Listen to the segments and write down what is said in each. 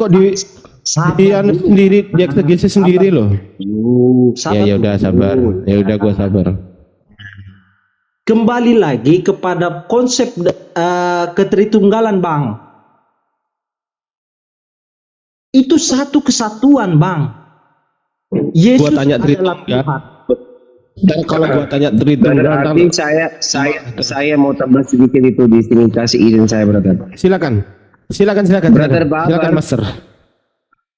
Kok di anu sendiri, di eksegesi sendiri loh. Ya udah sabar. Ya udah gua sabar. Kembali lagi kepada konsep ketritunggalan, Bang. Itu satu kesatuan, Bang. Yesus Gua tanya adalah Tritunggal. Tuhan. Dan kalau gua tanya Tritunggal, Berarti saya mau tambah sedikit itu di sini, kasih izin saya, brother. silakan. Brother Babar. Silakan, Master.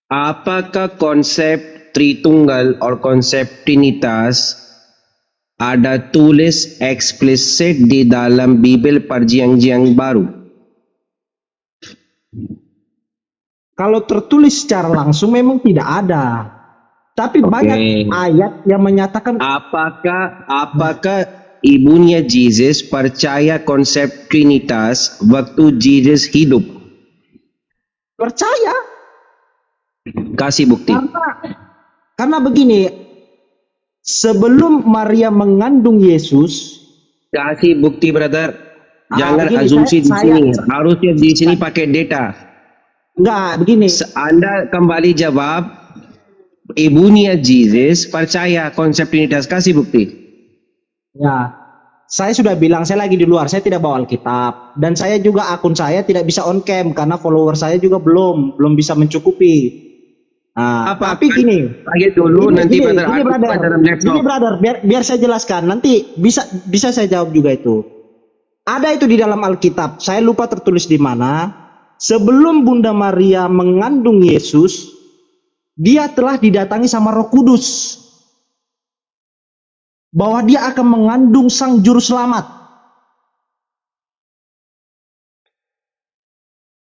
Apakah konsep Tritunggal atau konsep Trinitas ada tulis eksplisit di dalam Bible Perjanjian Baru? Kalau tertulis secara langsung memang tidak ada. Tapi banyak ayat yang menyatakan Apakah ibunya Jesus percaya konsep Trinitas waktu Jesus hidup? percaya. Kasih bukti. Karena begini, sebelum Maria mengandung Yesus, Kasih bukti, brother. Jangan begini, asumsi di saya- sini. Harusnya di sini pakai data. enggak begini. Anda kembali jawab, ibunya Jesus percaya konsep Trinitas. Kasih bukti. Ya, saya sudah bilang saya lagi di luar, saya tidak bawa Alkitab, dan saya juga akun saya tidak bisa on cam karena follower saya juga belum bisa mencukupi. Nah, tapi gini, Lagi dulu nanti brother gini, aku buka dalam laptop. Gini, brother, biar saya jelaskan, nanti bisa saya jawab juga itu. Ada itu di dalam Alkitab, saya lupa tertulis di mana. Sebelum Bunda Maria mengandung Yesus, dia telah didatangi sama Roh Kudus, bahwa dia akan mengandung Sang Juru Selamat.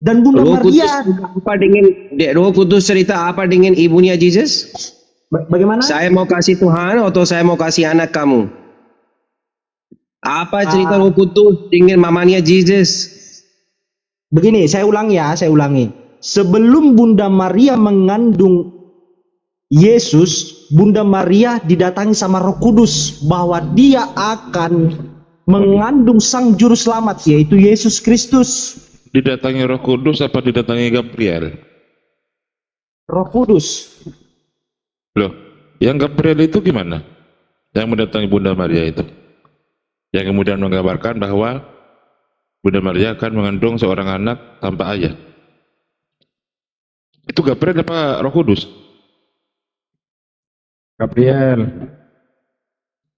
Dan Bunda Roh Kudus Maria, apa dengan Roh Kudus cerita apa dengan ibunya Jesus? bagaimana? Saya mau kasih Tuhan atau saya mau kasih anak kamu? Apa cerita Roh Kudus dengan mamanya Jesus? Begini, saya ulangi. Sebelum Bunda Maria mengandung Yesus, Bunda Maria didatangi sama Roh Kudus bahwa dia akan mengandung Sang Juru Selamat, yaitu Yesus Kristus. Didatangi Roh Kudus apa didatangi Gabriel? Roh Kudus. Loh, yang Gabriel itu gimana? Yang mendatangi Bunda Maria itu, yang kemudian menggambarkan bahwa Bunda Maria akan mengandung seorang anak tanpa ayah. Itu Gabriel apa Roh Kudus? Gabriel.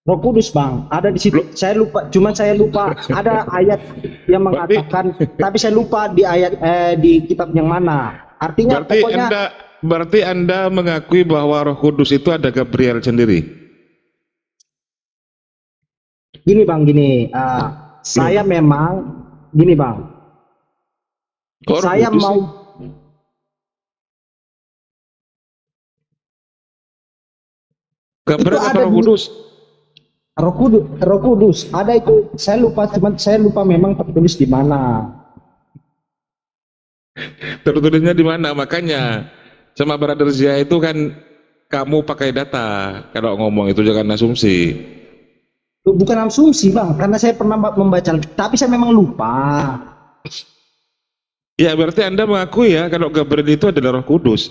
Roh Kudus, Bang, ada di situ. Saya lupa ada ayat yang mengatakan, tapi saya lupa di ayat di kitab yang mana. Artinya pokoknya Berarti Anda mengakui bahwa Roh Kudus itu ada Gabriel sendiri. gini, Bang, saya memang gini, Bang. Kok Roh Saya Kudus mau sih? Gabriel itu apa ada Roh di- Kudus? Roh Kudus ada itu. Saya lupa memang tertulis di mana. Tertulisnya di mana? Makanya sama Brother Zia itu kan kamu pakai data kalau ngomong itu, jangan asumsi. Bukan asumsi, Bang, karena saya pernah membaca, tapi saya memang lupa. Ya berarti Anda mengakui ya kalau Gabriel itu adalah Roh Kudus,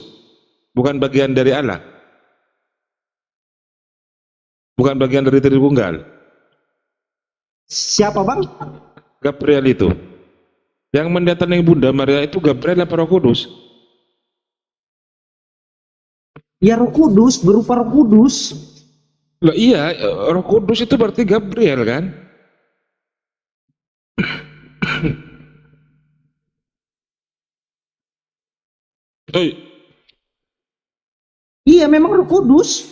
bukan bagian dari Allah, bukan bagian dari Tritunggal. Siapa, Bang? Gabriel itu yang mendatangi Bunda Maria itu Gabriel apa Roh Kudus? Ya, Roh Kudus, berupa Roh Kudus. Loh iya, Roh Kudus itu berarti Gabriel kan? Oh, Iya, memang Roh Kudus.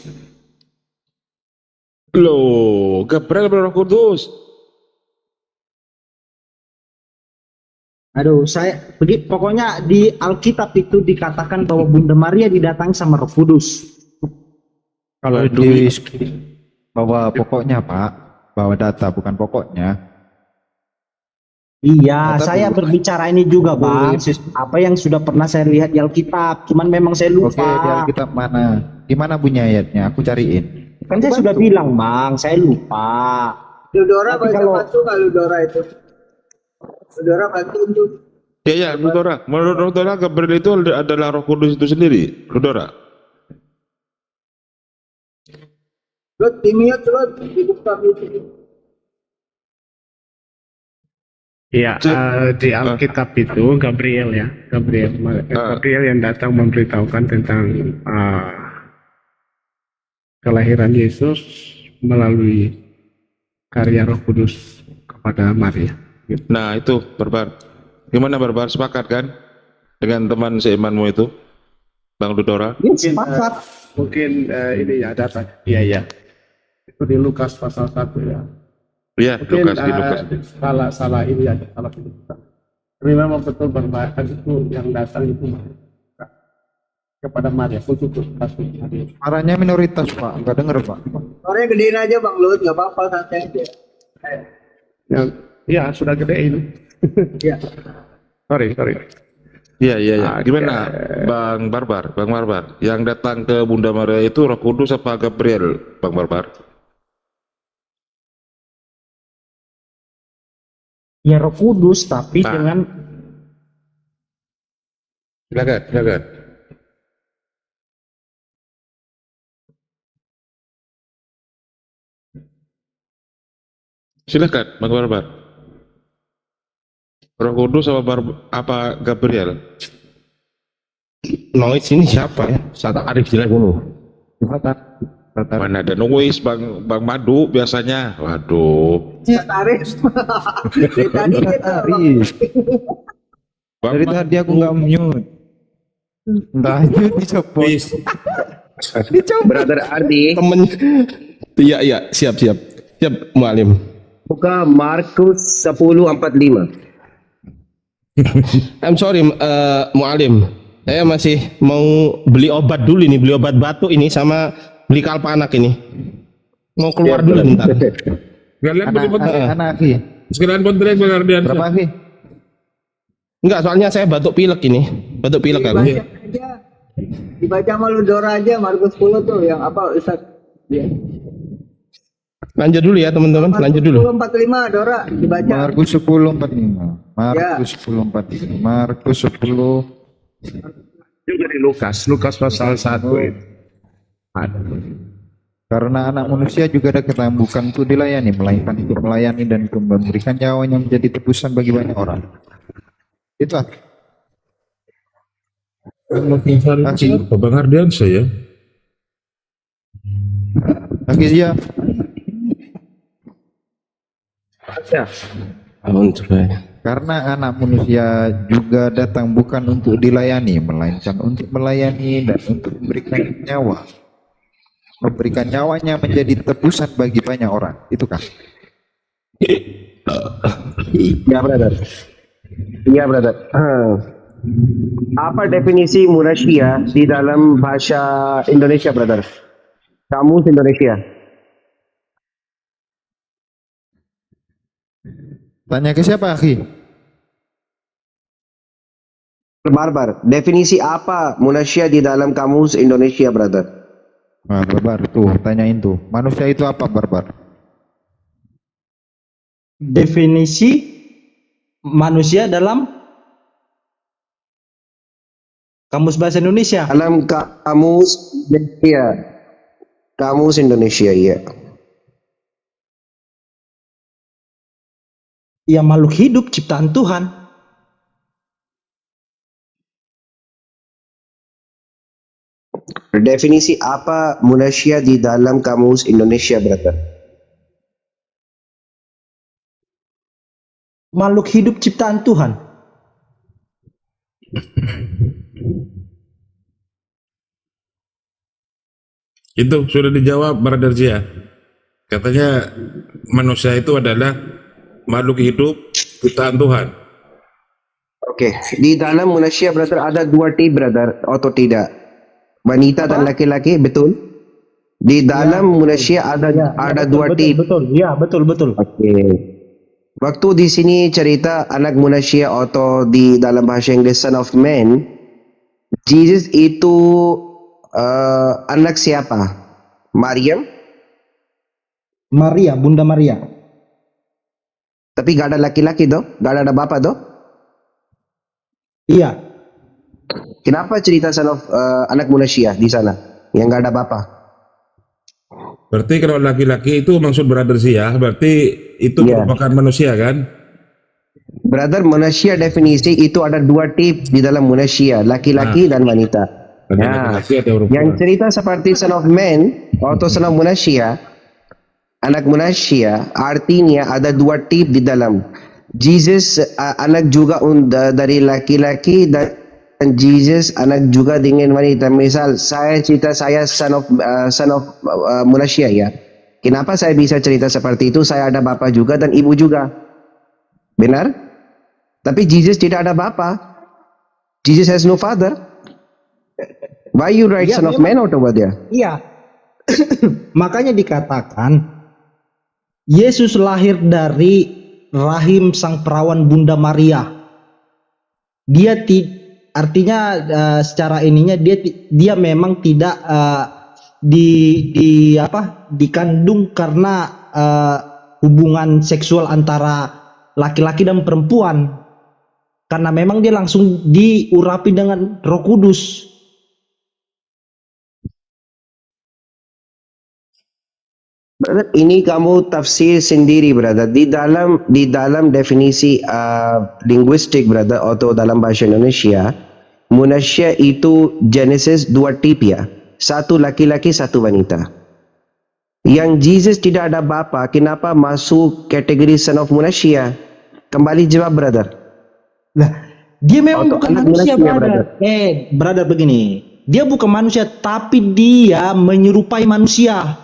loh, Gabriel apa Roh Kudus? Aduh, pokoknya di Alkitab itu dikatakan bahwa Bunda Maria didatangi sama Roh Kudus. Kalau di bawa pokoknya, Pak, bawa data bukan pokoknya. Iya, Data saya dulu. berbicara ini juga, Bang. Boleh. Apa yang sudah pernah saya lihat di Alkitab, cuman memang saya lupa. Oke, di Alkitab mana? Di mana bunyi ayatnya? Aku cariin. Kan saya sudah bilang, Bang, saya lupa. Ludora Tapi bantu kalau- bantu nggak Ludora itu? Ludora bantu untuk Ya, Saudara. Menurut Saudara, Gabriel itu adalah Roh Kudus itu sendiri, Saudara. Ya, di Alkitab itu Gabriel ya, Gabriel yang datang memberitahukan tentang kelahiran Yesus melalui karya Roh Kudus kepada Maria. Nah, itu Barbar. Gimana Barbar? Sepakat kan dengan teman seimanmu itu, Bang Ludora? Ya, sepakat. Mungkin ini ya data. Iya. Itu di Lukas pasal 1 ya. Iya, Mungkin Lukas di Lukas. salah ini aja, salah penyebutan. Tapi memang betul bahwa itu yang datang itu kepada Maria, khusus kasus Maria. Suaranya minoritas Pak, nggak denger Pak. Suaranya gedein aja Bang Lut, nggak apa-apa, santai aja. Ya sudah gede ini. Ya. Sorry. Iya. Gimana Bang Barbar? Yang datang ke Bunda Maria itu Roh Kudus apa Gabriel, Bang Barbar? Ya Roh Kudus, tapi dengan Silakan. Silakan, Bang Barbar. Roh Kudus apa Gabriel? Noise ini siapa ya? Sata Arif jelas dulu. Mana ada noise Bang Madu biasanya. Waduh. Tarik. Dari tadi dia Tarik. Bang Dari tadi aku nggak mute. Entah mute dicopot. Brother Ardi, Temen. Iya, siap, Mualim. buka Markus 10:45. I'm sorry, Mualim. Saya masih mau beli obat dulu ini, beli obat batuk ini sama beli kalpanak ini. Mau keluar dulu bentar. Kalian Anak Aki. sekalian potret Bang Ardian. Berapa Aki? Enggak, soalnya saya batuk pilek ini. Batuk pilek aku. dibaca aja. Dibaca sama Ludora aja Markus 10 tuh yang apa Ustaz? Ya. Lanjut dulu ya teman-teman, lanjut dulu. 10:45 Dora dibaca. Markus 10:45. Markus 10:45. Markus 10. Juga di Lukas pasal 1 itu. Ada. Karena anak manusia juga ada kata bukan untuk dilayani, melainkan untuk melayani dan untuk memberikan nyawanya menjadi tebusan bagi banyak orang. Itu Aki. Bang Ardian saya. Aki siap. Karena anak manusia juga datang bukan untuk dilayani, melainkan untuk melayani dan untuk memberikan nyawanya menjadi tebusan bagi banyak orang. Itu kan? Iya, brother. Apa definisi manusia di dalam bahasa Indonesia, brother? Kamus Indonesia. Tanya ke siapa, Aki? Barbar. Definisi apa manusia di dalam kamus Indonesia, brother? Nah, Barbar tuh, tanyain tuh. Manusia itu apa, Barbar? definisi manusia dalam Kamus Bahasa Indonesia. Dalam kamus Indonesia. Kamus Indonesia, ya. Ya makhluk hidup ciptaan Tuhan. Definisi apa manusia di dalam kamus Indonesia, brother? Makhluk hidup ciptaan Tuhan. Itu sudah dijawab Brother Zia. Katanya manusia itu adalah makhluk hidup ciptaan Tuhan. Oke, di dalam manusia, brother, ada dua tipe, brother, atau tidak? Wanita dan laki-laki, betul? Di dalam manusia ada dua tipe. Betul. Ya, betul. Oke. Waktu di sini cerita anak manusia atau di dalam bahasa Inggris Son of Man, Jesus itu anak siapa? Maryam? Maria, Bunda Maria. Tapi gak ada laki-laki doh? Gak ada bapak doh? Iya. Kenapa cerita son of anak manusia di sana yang nggak ada bapa? Berarti kalau laki-laki itu maksud brother sih ya, berarti itu Iya. merupakan manusia kan? Brother, manusia definisi itu ada dua tip di dalam manusia, laki-laki dan wanita. Ada Nah, laki-laki ada perempuan. yang cerita seperti son of man atau son of manusia, anak manusia, artinya ada dua tip di dalam. Jesus anak juga dari laki-laki dan Jesus anak juga dengan wanita. Misal saya cerita saya son of manusia ya. Kenapa saya bisa cerita seperti itu? Saya ada bapa juga dan ibu juga. Benar? Tapi Jesus tidak ada bapa. Jesus has no father. Why you write Iya, son of memang. man out over there? Iya. Makanya dikatakan Yesus lahir dari rahim sang perawan Bunda Maria. Artinya secara ininya dia memang tidak dikandung karena hubungan seksual antara laki-laki dan perempuan. Karena memang dia langsung diurapi dengan Roh Kudus. Brother, ini kamu tafsir sendiri, brother. Di dalam definisi linguistik, brother, atau dalam bahasa Indonesia, manusia itu Genesis dua tip ya. Satu laki-laki, satu wanita. Yang Jesus tidak ada bapa, kenapa masuk kategori son of manusia? Kembali jawab, brother. Nah, dia memang Atau bukan anak manusia, manusia, brother. Brother begini. Dia bukan manusia, tapi dia menyerupai manusia.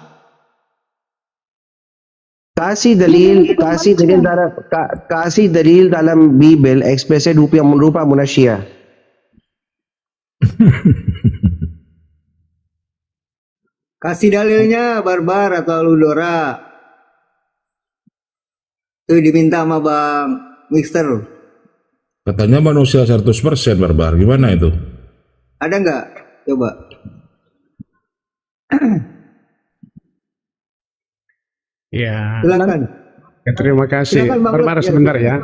Kasih dalil dalam Bible ekspresi rupa manusia. Kasih dalilnya Barbar atau Ludora. Itu diminta sama Bang Mister. Katanya manusia 100% barbar. Gimana itu? Ada nggak? Coba. Ya, Silakan. ya, terima kasih. Silakan, Bang Barbar Lut. sebentar ya.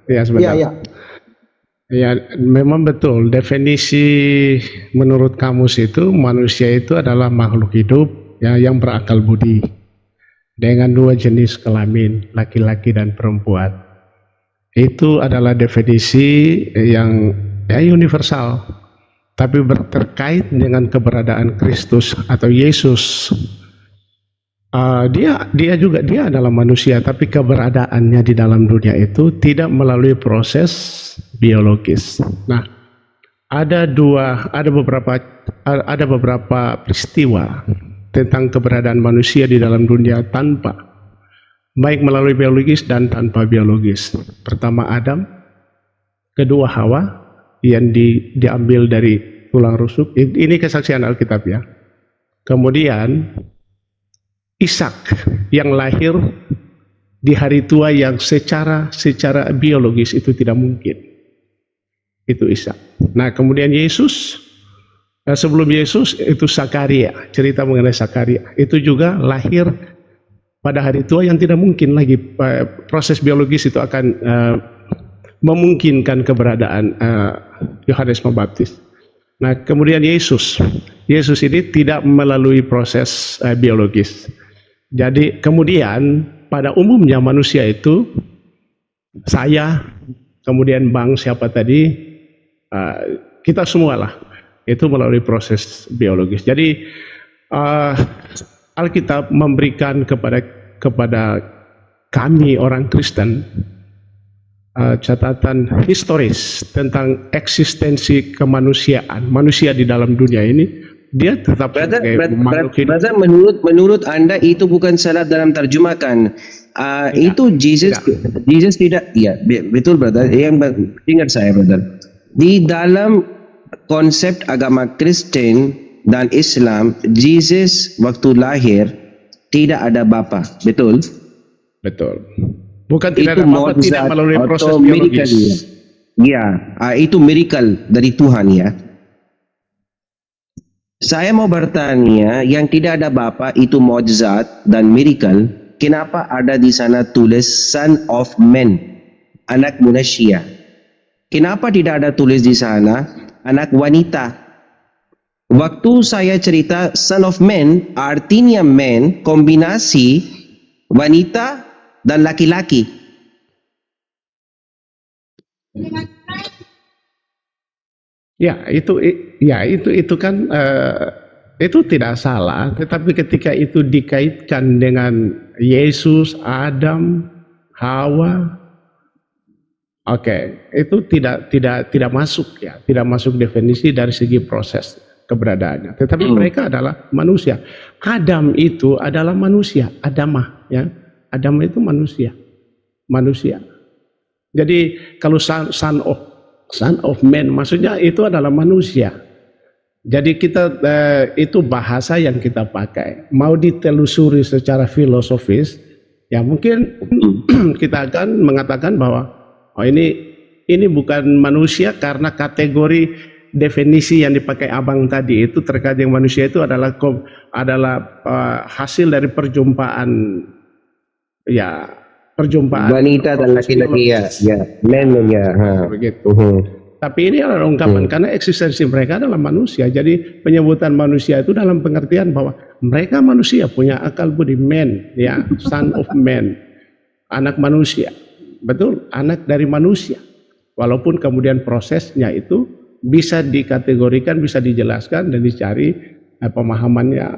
Ya sebentar. Iya. Ya, memang betul. Definisi menurut kamus itu manusia itu adalah makhluk hidup ya yang berakal budi dengan dua jenis kelamin, laki-laki dan perempuan. Itu adalah definisi yang universal, tapi terkait dengan keberadaan Kristus atau Yesus. Dia adalah manusia, tapi keberadaannya di dalam dunia itu tidak melalui proses biologis. Nah, ada beberapa peristiwa tentang keberadaan manusia di dalam dunia tanpa, baik melalui biologis dan tanpa biologis. Pertama Adam, kedua Hawa yang diambil dari tulang rusuk. Ini kesaksian Alkitab ya. Kemudian Ishak yang lahir di hari tua yang secara biologis itu tidak mungkin. Itu Ishak. Nah, kemudian Yesus, sebelum Yesus itu Zakaria, cerita mengenai Zakaria. Itu juga lahir pada hari tua yang tidak mungkin lagi proses biologis itu akan memungkinkan keberadaan Yohanes Pembaptis. Nah, kemudian Yesus ini tidak melalui proses biologis. Jadi kemudian pada umumnya manusia itu, saya, kemudian Bang siapa tadi, kita semualah itu melalui proses biologis. Jadi Alkitab memberikan kepada kami orang Kristen catatan historis tentang eksistensi kemanusiaan manusia di dalam dunia ini. Dia tetap sebagai makhluk hidup. Brother, menurut Anda itu bukan salah dalam terjemahkan. Itu Jesus tidak, ya betul brother. Yang ingat saya brother, di dalam konsep agama Kristen dan Islam, Jesus waktu lahir tidak ada bapa, betul? Betul. Bukan tidak Itu ada apa-apa, tidak melalui proses biologis. Ya, itu miracle dari Tuhan ya. Saya mau bertanya, yang tidak ada bapa itu mukjizat dan miracle. Kenapa ada di sana tulis Son of Man, anak manusia? Kenapa tidak ada tulis di sana anak wanita? Waktu saya cerita son of man, artinya man kombinasi wanita dan laki-laki. Ya, itu kan itu tidak salah, tetapi ketika itu dikaitkan dengan Yesus, Adam, Hawa, oke, itu tidak masuk ya, tidak masuk definisi dari segi proses keberadaannya. Tetapi mereka adalah manusia. Adam itu adalah manusia, Adamah ya. Adam itu manusia. Jadi kalau son of man maksudnya itu adalah manusia. Jadi kita itu bahasa yang kita pakai. Mau ditelusuri secara filosofis, ya mungkin kita akan mengatakan bahwa ini bukan manusia karena kategori definisi yang dipakai abang tadi itu terkait dengan manusia itu adalah hasil dari perjumpaan wanita dan laki-laki ya, men ya. Begitu. Tapi ini adalah ungkapan karena eksistensi mereka adalah manusia. Jadi penyebutan manusia itu dalam pengertian bahwa mereka manusia punya akal budi, man ya, son of man, anak manusia. Betul, anak dari manusia. Walaupun kemudian prosesnya itu bisa dikategorikan, bisa dijelaskan dan dicari pemahamannya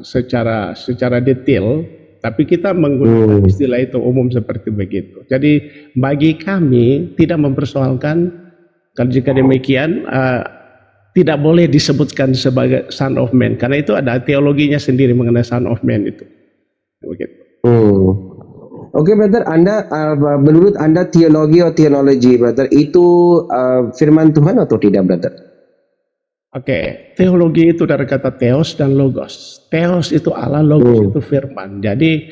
secara detail, tapi kita menggunakan istilah itu umum seperti begitu. Jadi bagi kami tidak mempersoalkan kalau jika demikian tidak boleh disebutkan sebagai son of man karena itu ada teologinya sendiri mengenai son of man itu. Begitu. Oke, brother, menurut Anda teologi atau teologi, brother, itu firman Tuhan atau tidak, brother? Oke, teologi itu dari kata theos dan logos. Theos itu Allah, logos itu firman. Jadi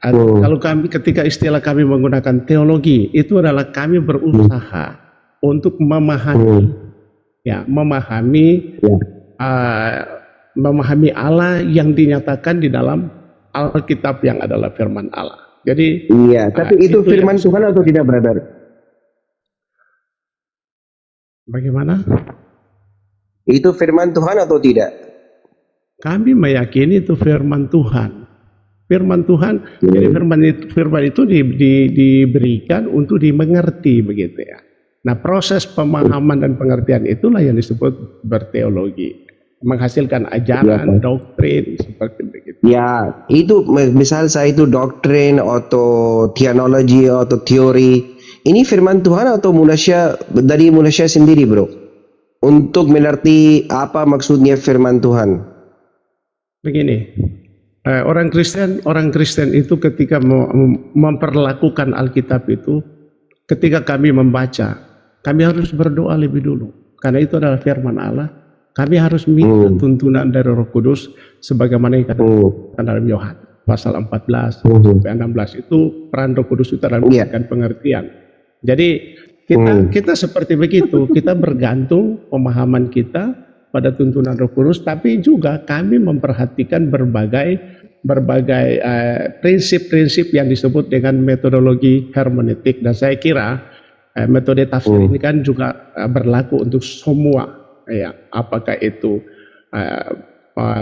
kalau ketika istilah kami menggunakan teologi, itu adalah kami berusaha untuk memahami Allah yang dinyatakan di dalam Alkitab yang adalah firman Allah. Jadi tapi itu firman Tuhan atau tidak, brother? Bagaimana? Itu firman Tuhan atau tidak? Kami meyakini itu firman Tuhan. Firman Tuhan. Jadi firman itu diberikan untuk dimengerti begitu ya. Nah, proses pemahaman dan pengertian itulah yang disebut berteologi. Menghasilkan ajaran, doktrin seperti begitu. Ya, itu misal saya itu doktrin atau teologi atau teori. Ini firman Tuhan atau dari manusia sendiri, bro? Untuk mengerti apa maksudnya firman Tuhan. Begini, orang Kristen itu ketika memperlakukan Alkitab itu, ketika kami membaca, kami harus berdoa lebih dulu. Karena itu adalah firman Allah. Kami harus minta tuntunan dari Roh Kudus sebagaimana yang dikatakan dalam Yohanes pasal 14 sampai 16 itu peran Roh Kudus itu dalam memberikan pengertian. Jadi kita seperti begitu, kita bergantung pemahaman kita pada tuntunan Roh Kudus, tapi juga kami memperhatikan berbagai prinsip-prinsip yang disebut dengan metodologi hermeneutik, dan saya kira metode tafsir ini kan juga berlaku untuk semua. Ya, apakah itu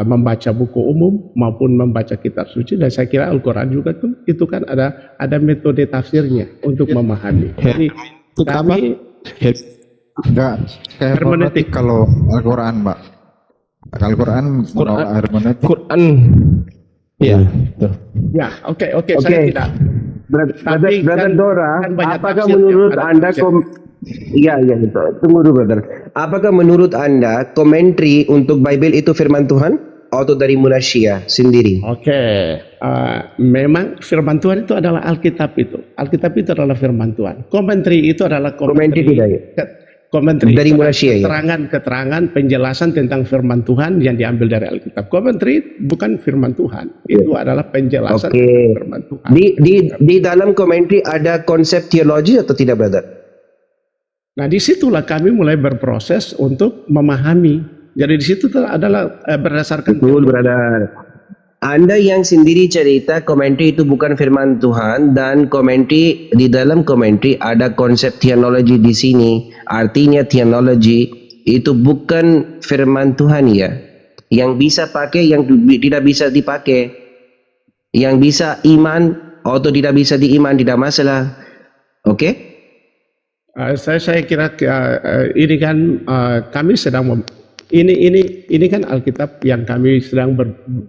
membaca buku umum maupun membaca kitab suci, dan saya kira Al-Quran juga itu kan ada metode tafsirnya untuk memahami. Jadi kami enggak hermeneutik kalau Al-Quran, Mbak. Al-Quran menolak hermeneutik. Quran. Iya. Ya, oke, saya tidak. Brother Dora, apakah menurut Anda tunggu dulu, brother. Apakah menurut Anda komentari untuk Bible itu firman Tuhan atau dari manusia sendiri? Memang firman Tuhan itu adalah Alkitab itu. Alkitab itu adalah firman Tuhan. Komentari itu adalah komentari dari manusia, keterangan penjelasan tentang firman Tuhan yang diambil dari Alkitab. Komentari bukan firman Tuhan. Itu adalah penjelasan firman Tuhan. Di dalam komentari ada konsep teologi atau tidak, brother? Nah, disitulah kami mulai berproses untuk memahami. Jadi di situ adalah berdasarkan Anda yang sendiri cerita komentari itu bukan firman Tuhan, dan komentari di dalam komentari ada konsep theology di sini. Artinya theology itu bukan firman Tuhan ya. Yang bisa pakai, yang tidak bisa dipakai. Yang bisa iman atau tidak bisa diiman, tidak masalah. Oke? Saya kira ini kan kami sedang ini kan Alkitab yang kami sedang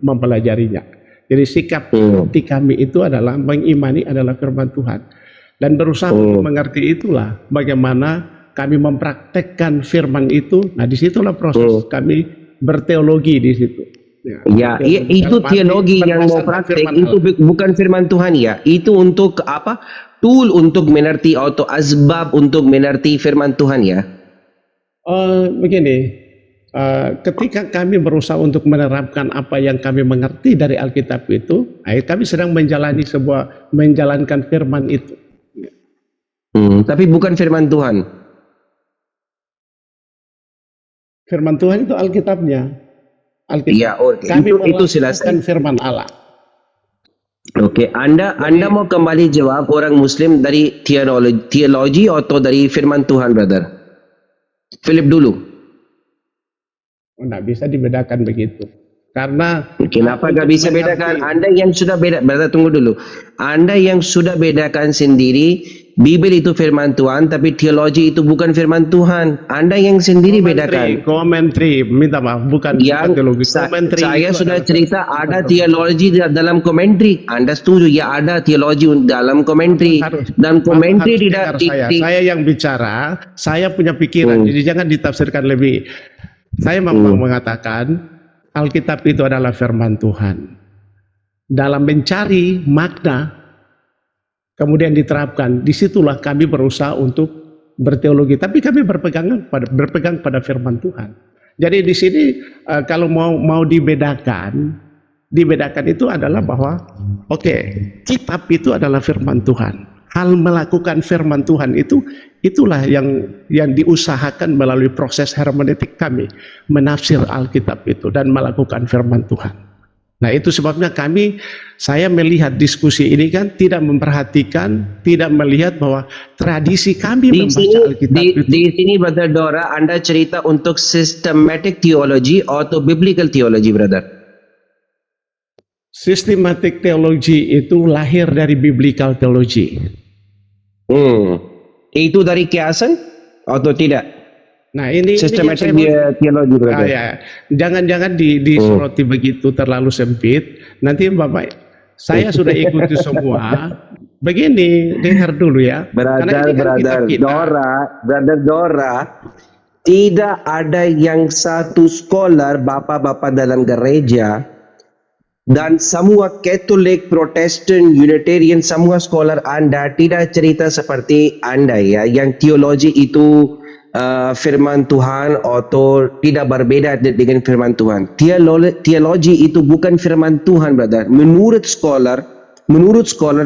mempelajarinya. Jadi sikap hati kami itu adalah mengimani adalah firman Tuhan, dan berusaha untuk mengerti itulah bagaimana kami mempraktekkan firman itu. Nah, disitulah proses kami berteologi di situ. Ya, itu teologi yang mau praktek itu bukan firman Tuhan ya. Itu untuk apa? Tool untuk mengerti atau asbab untuk mengerti firman Tuhan ya. Begini, ketika kami berusaha untuk menerapkan apa yang kami mengerti dari Alkitab itu, kami sedang menjalankan firman itu. Tapi bukan firman Tuhan. Firman Tuhan itu Alkitabnya. Ya, Kami itu selesai. Firman Allah. Oke, Anda mau kembali jawab orang Muslim dari teologi atau dari firman Tuhan, brother? Philip dulu. Nggak bisa dibedakan begitu. Karena kenapa nggak bisa bedakan? Anda yang sudah beda, brother, tunggu dulu. Anda yang sudah bedakan sendiri, Bibel itu firman Tuhan, tapi teologi itu bukan firman Tuhan. Anda yang sendiri bedakan. Komentari, minta maaf, bukan teologi. Saya sudah cerita ada teologi dalam komentari. Anda setuju ya, ada teologi dalam komentari, dan komentari tidak. Saya yang bicara, saya punya pikiran, jadi jangan ditafsirkan lebih. Saya memang mengatakan Alkitab itu adalah firman Tuhan. Dalam mencari makna, kemudian diterapkan, disitulah kami berusaha untuk berteologi. Tapi kami berpegang pada firman Tuhan. Jadi di sini kalau mau dibedakan itu adalah bahwa kitab itu adalah firman Tuhan. Hal melakukan firman Tuhan itulah yang diusahakan melalui proses hermeneutik kami, menafsir Alkitab itu dan melakukan firman Tuhan. Nah, itu sebabnya saya melihat diskusi ini kan tidak memperhatikan, tidak melihat bahwa tradisi kami membaca Alkitab itu. Di sini, Brother Dora, Anda cerita untuk systematic theology atau biblical theology, brother? Systematic theology itu lahir dari biblical theology. Itu dari kiasan atau tidak? Nah, ini systematic theology, brother. Jangan disoroti begitu terlalu sempit. Nanti Bapak, saya sudah ikuti semua. Begini, dengar dulu ya. Brother Dora, tidak ada yang satu scholar bapak-bapak dalam gereja dan semua Katolik, Protestan, Unitarian, semua scholar Anda tidak cerita seperti Anda ya, yang teologi itu firman Tuhan atau tidak berbeda dengan firman Tuhan. Teologi itu bukan firman Tuhan, brother. Menurut scholar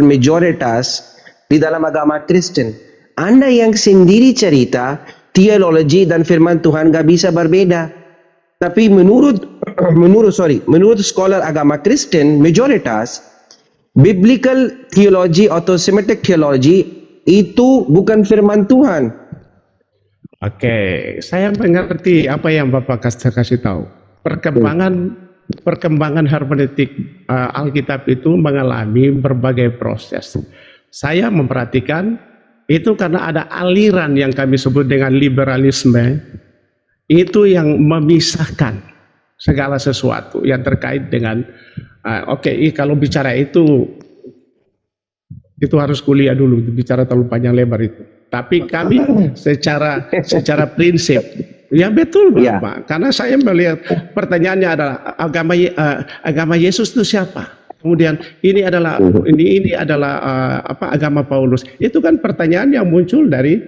mayoritas di dalam agama Kristen. Anda yang sendiri cerita teologi dan firman Tuhan gak bisa berbeda. Tapi menurut scholar agama Kristen mayoritas, biblical theology atau Semitic theology itu bukan firman Tuhan. Oke, saya mengerti apa yang Bapak kasih tahu. Perkembangan hermeneutik Alkitab itu mengalami berbagai proses. Saya memperhatikan itu karena ada aliran yang kami sebut dengan liberalisme, itu yang memisahkan segala sesuatu yang terkait dengan kalau bicara itu harus kuliah dulu, bicara terlalu panjang lebar itu. Tapi kami secara prinsip, ya betul Bapak, karena saya melihat pertanyaannya adalah agama Yesus itu siapa? Kemudian ini adalah agama Paulus. Itu kan pertanyaan yang muncul dari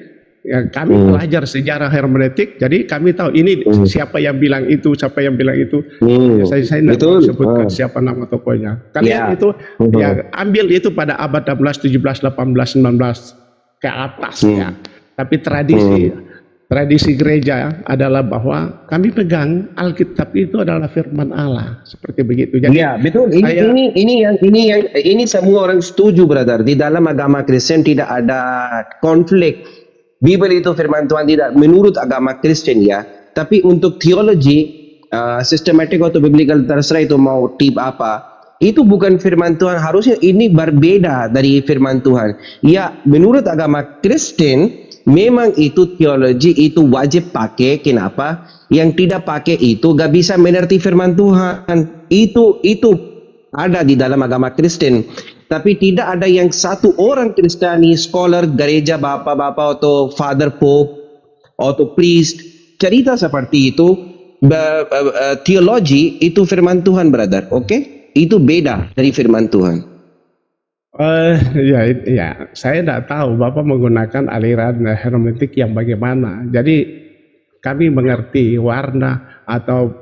kami belajar sejarah hermeneutik, jadi kami tahu ini siapa yang bilang itu, siapa yang bilang itu. Saya tidak mau sebutkan siapa nama tokohnya. Kalian itu ambil itu pada abad 16, 17, 18, 19 ke atas ya. Tapi tradisi tradisi gereja adalah bahwa kami pegang Alkitab itu adalah firman Allah, seperti begitu. Jadi Ya, betul. Ini semua orang setuju, brother. Di dalam agama Kristen tidak ada konflik. Bible itu firman Tuhan tidak menurut agama Kristen ya. Tapi untuk teologi, systematic atau biblical, terserah itu mau tip apa, itu bukan firman Tuhan. Harusnya ini berbeda dari firman Tuhan. Ya, menurut agama Kristen memang itu teologi itu wajib pakai. Kenapa? Yang tidak pakai itu gak bisa mengerti firman Tuhan. Itu ada di dalam agama Kristen. Tapi tidak ada yang satu orang Kristani, scholar, gereja, bapak-bapak atau father pope atau priest cerita seperti itu. Teologi itu firman Tuhan, brother. Oke? Itu beda dari firman Tuhan. Ya, saya tidak tahu Bapak menggunakan aliran hermeneutik yang bagaimana. Jadi kami mengerti warna atau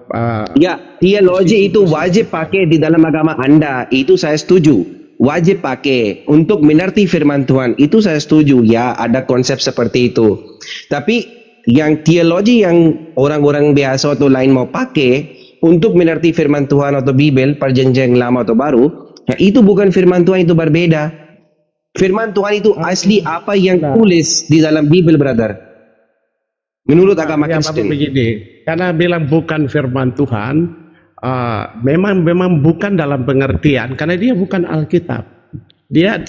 Ya, teologi itu wajib pakai di dalam agama Anda. Itu saya setuju. Wajib pakai untuk mengerti firman Tuhan. Itu saya setuju. Ya, ada konsep seperti itu. Tapi yang teologi yang orang-orang biasa atau lain mau pakai untuk mengerti firman Tuhan atau Bible, perjanjian lama atau baru, ya itu bukan firman Tuhan, itu berbeda. Firman Tuhan itu asli apa yang tulis di dalam Bible, brother. Menurut agama ya, Kristen. Begini, karena bilang bukan firman Tuhan, memang bukan dalam pengertian, karena dia bukan Alkitab. Dia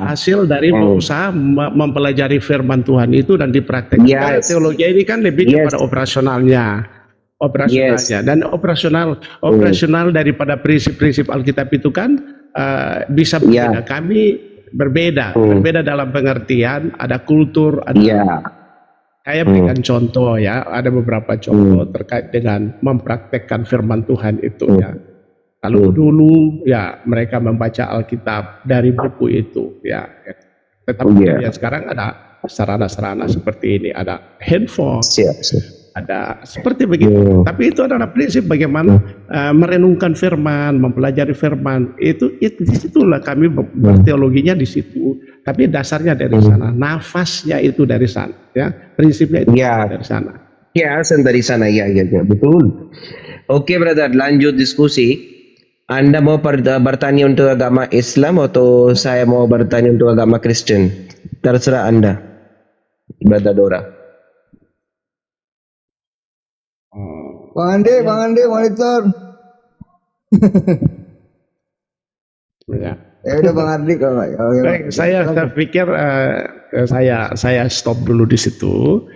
hasil dari berusaha mempelajari firman Tuhan itu dan dipraktekkan. Teologi ini kan lebih kepada operasionalnya dan operasional daripada prinsip-prinsip Alkitab itu kan bisa berbeda. Kami berbeda dalam pengertian, ada kultur, ada. Saya berikan contoh ya, ada beberapa contoh terkait dengan mempraktekkan firman Tuhan itu ya. Kalau dulu ya mereka membaca Alkitab dari buku itu ya, tetapi ya sekarang ada sarana-sarana seperti ini, ada handphone, ada seperti begitu. Tapi itu adalah prinsip bagaimana merenungkan firman, mempelajari firman. Itu disitulah kami berteologinya di situ. Tapi dasarnya dari sana, nafasnya itu dari sana, ya prinsipnya itu dari sana. Ya, dari sana ya, betul. Oke, brother, lanjut diskusi. Anda mau bertanya untuk agama Islam atau saya mau bertanya untuk agama Kristen? Terserah Anda, Brother Dora. Bang Ande, monitor. Ya. Ya udah Bang Ardi kalau nggak. Baik, saya pikir saya stop dulu di situ.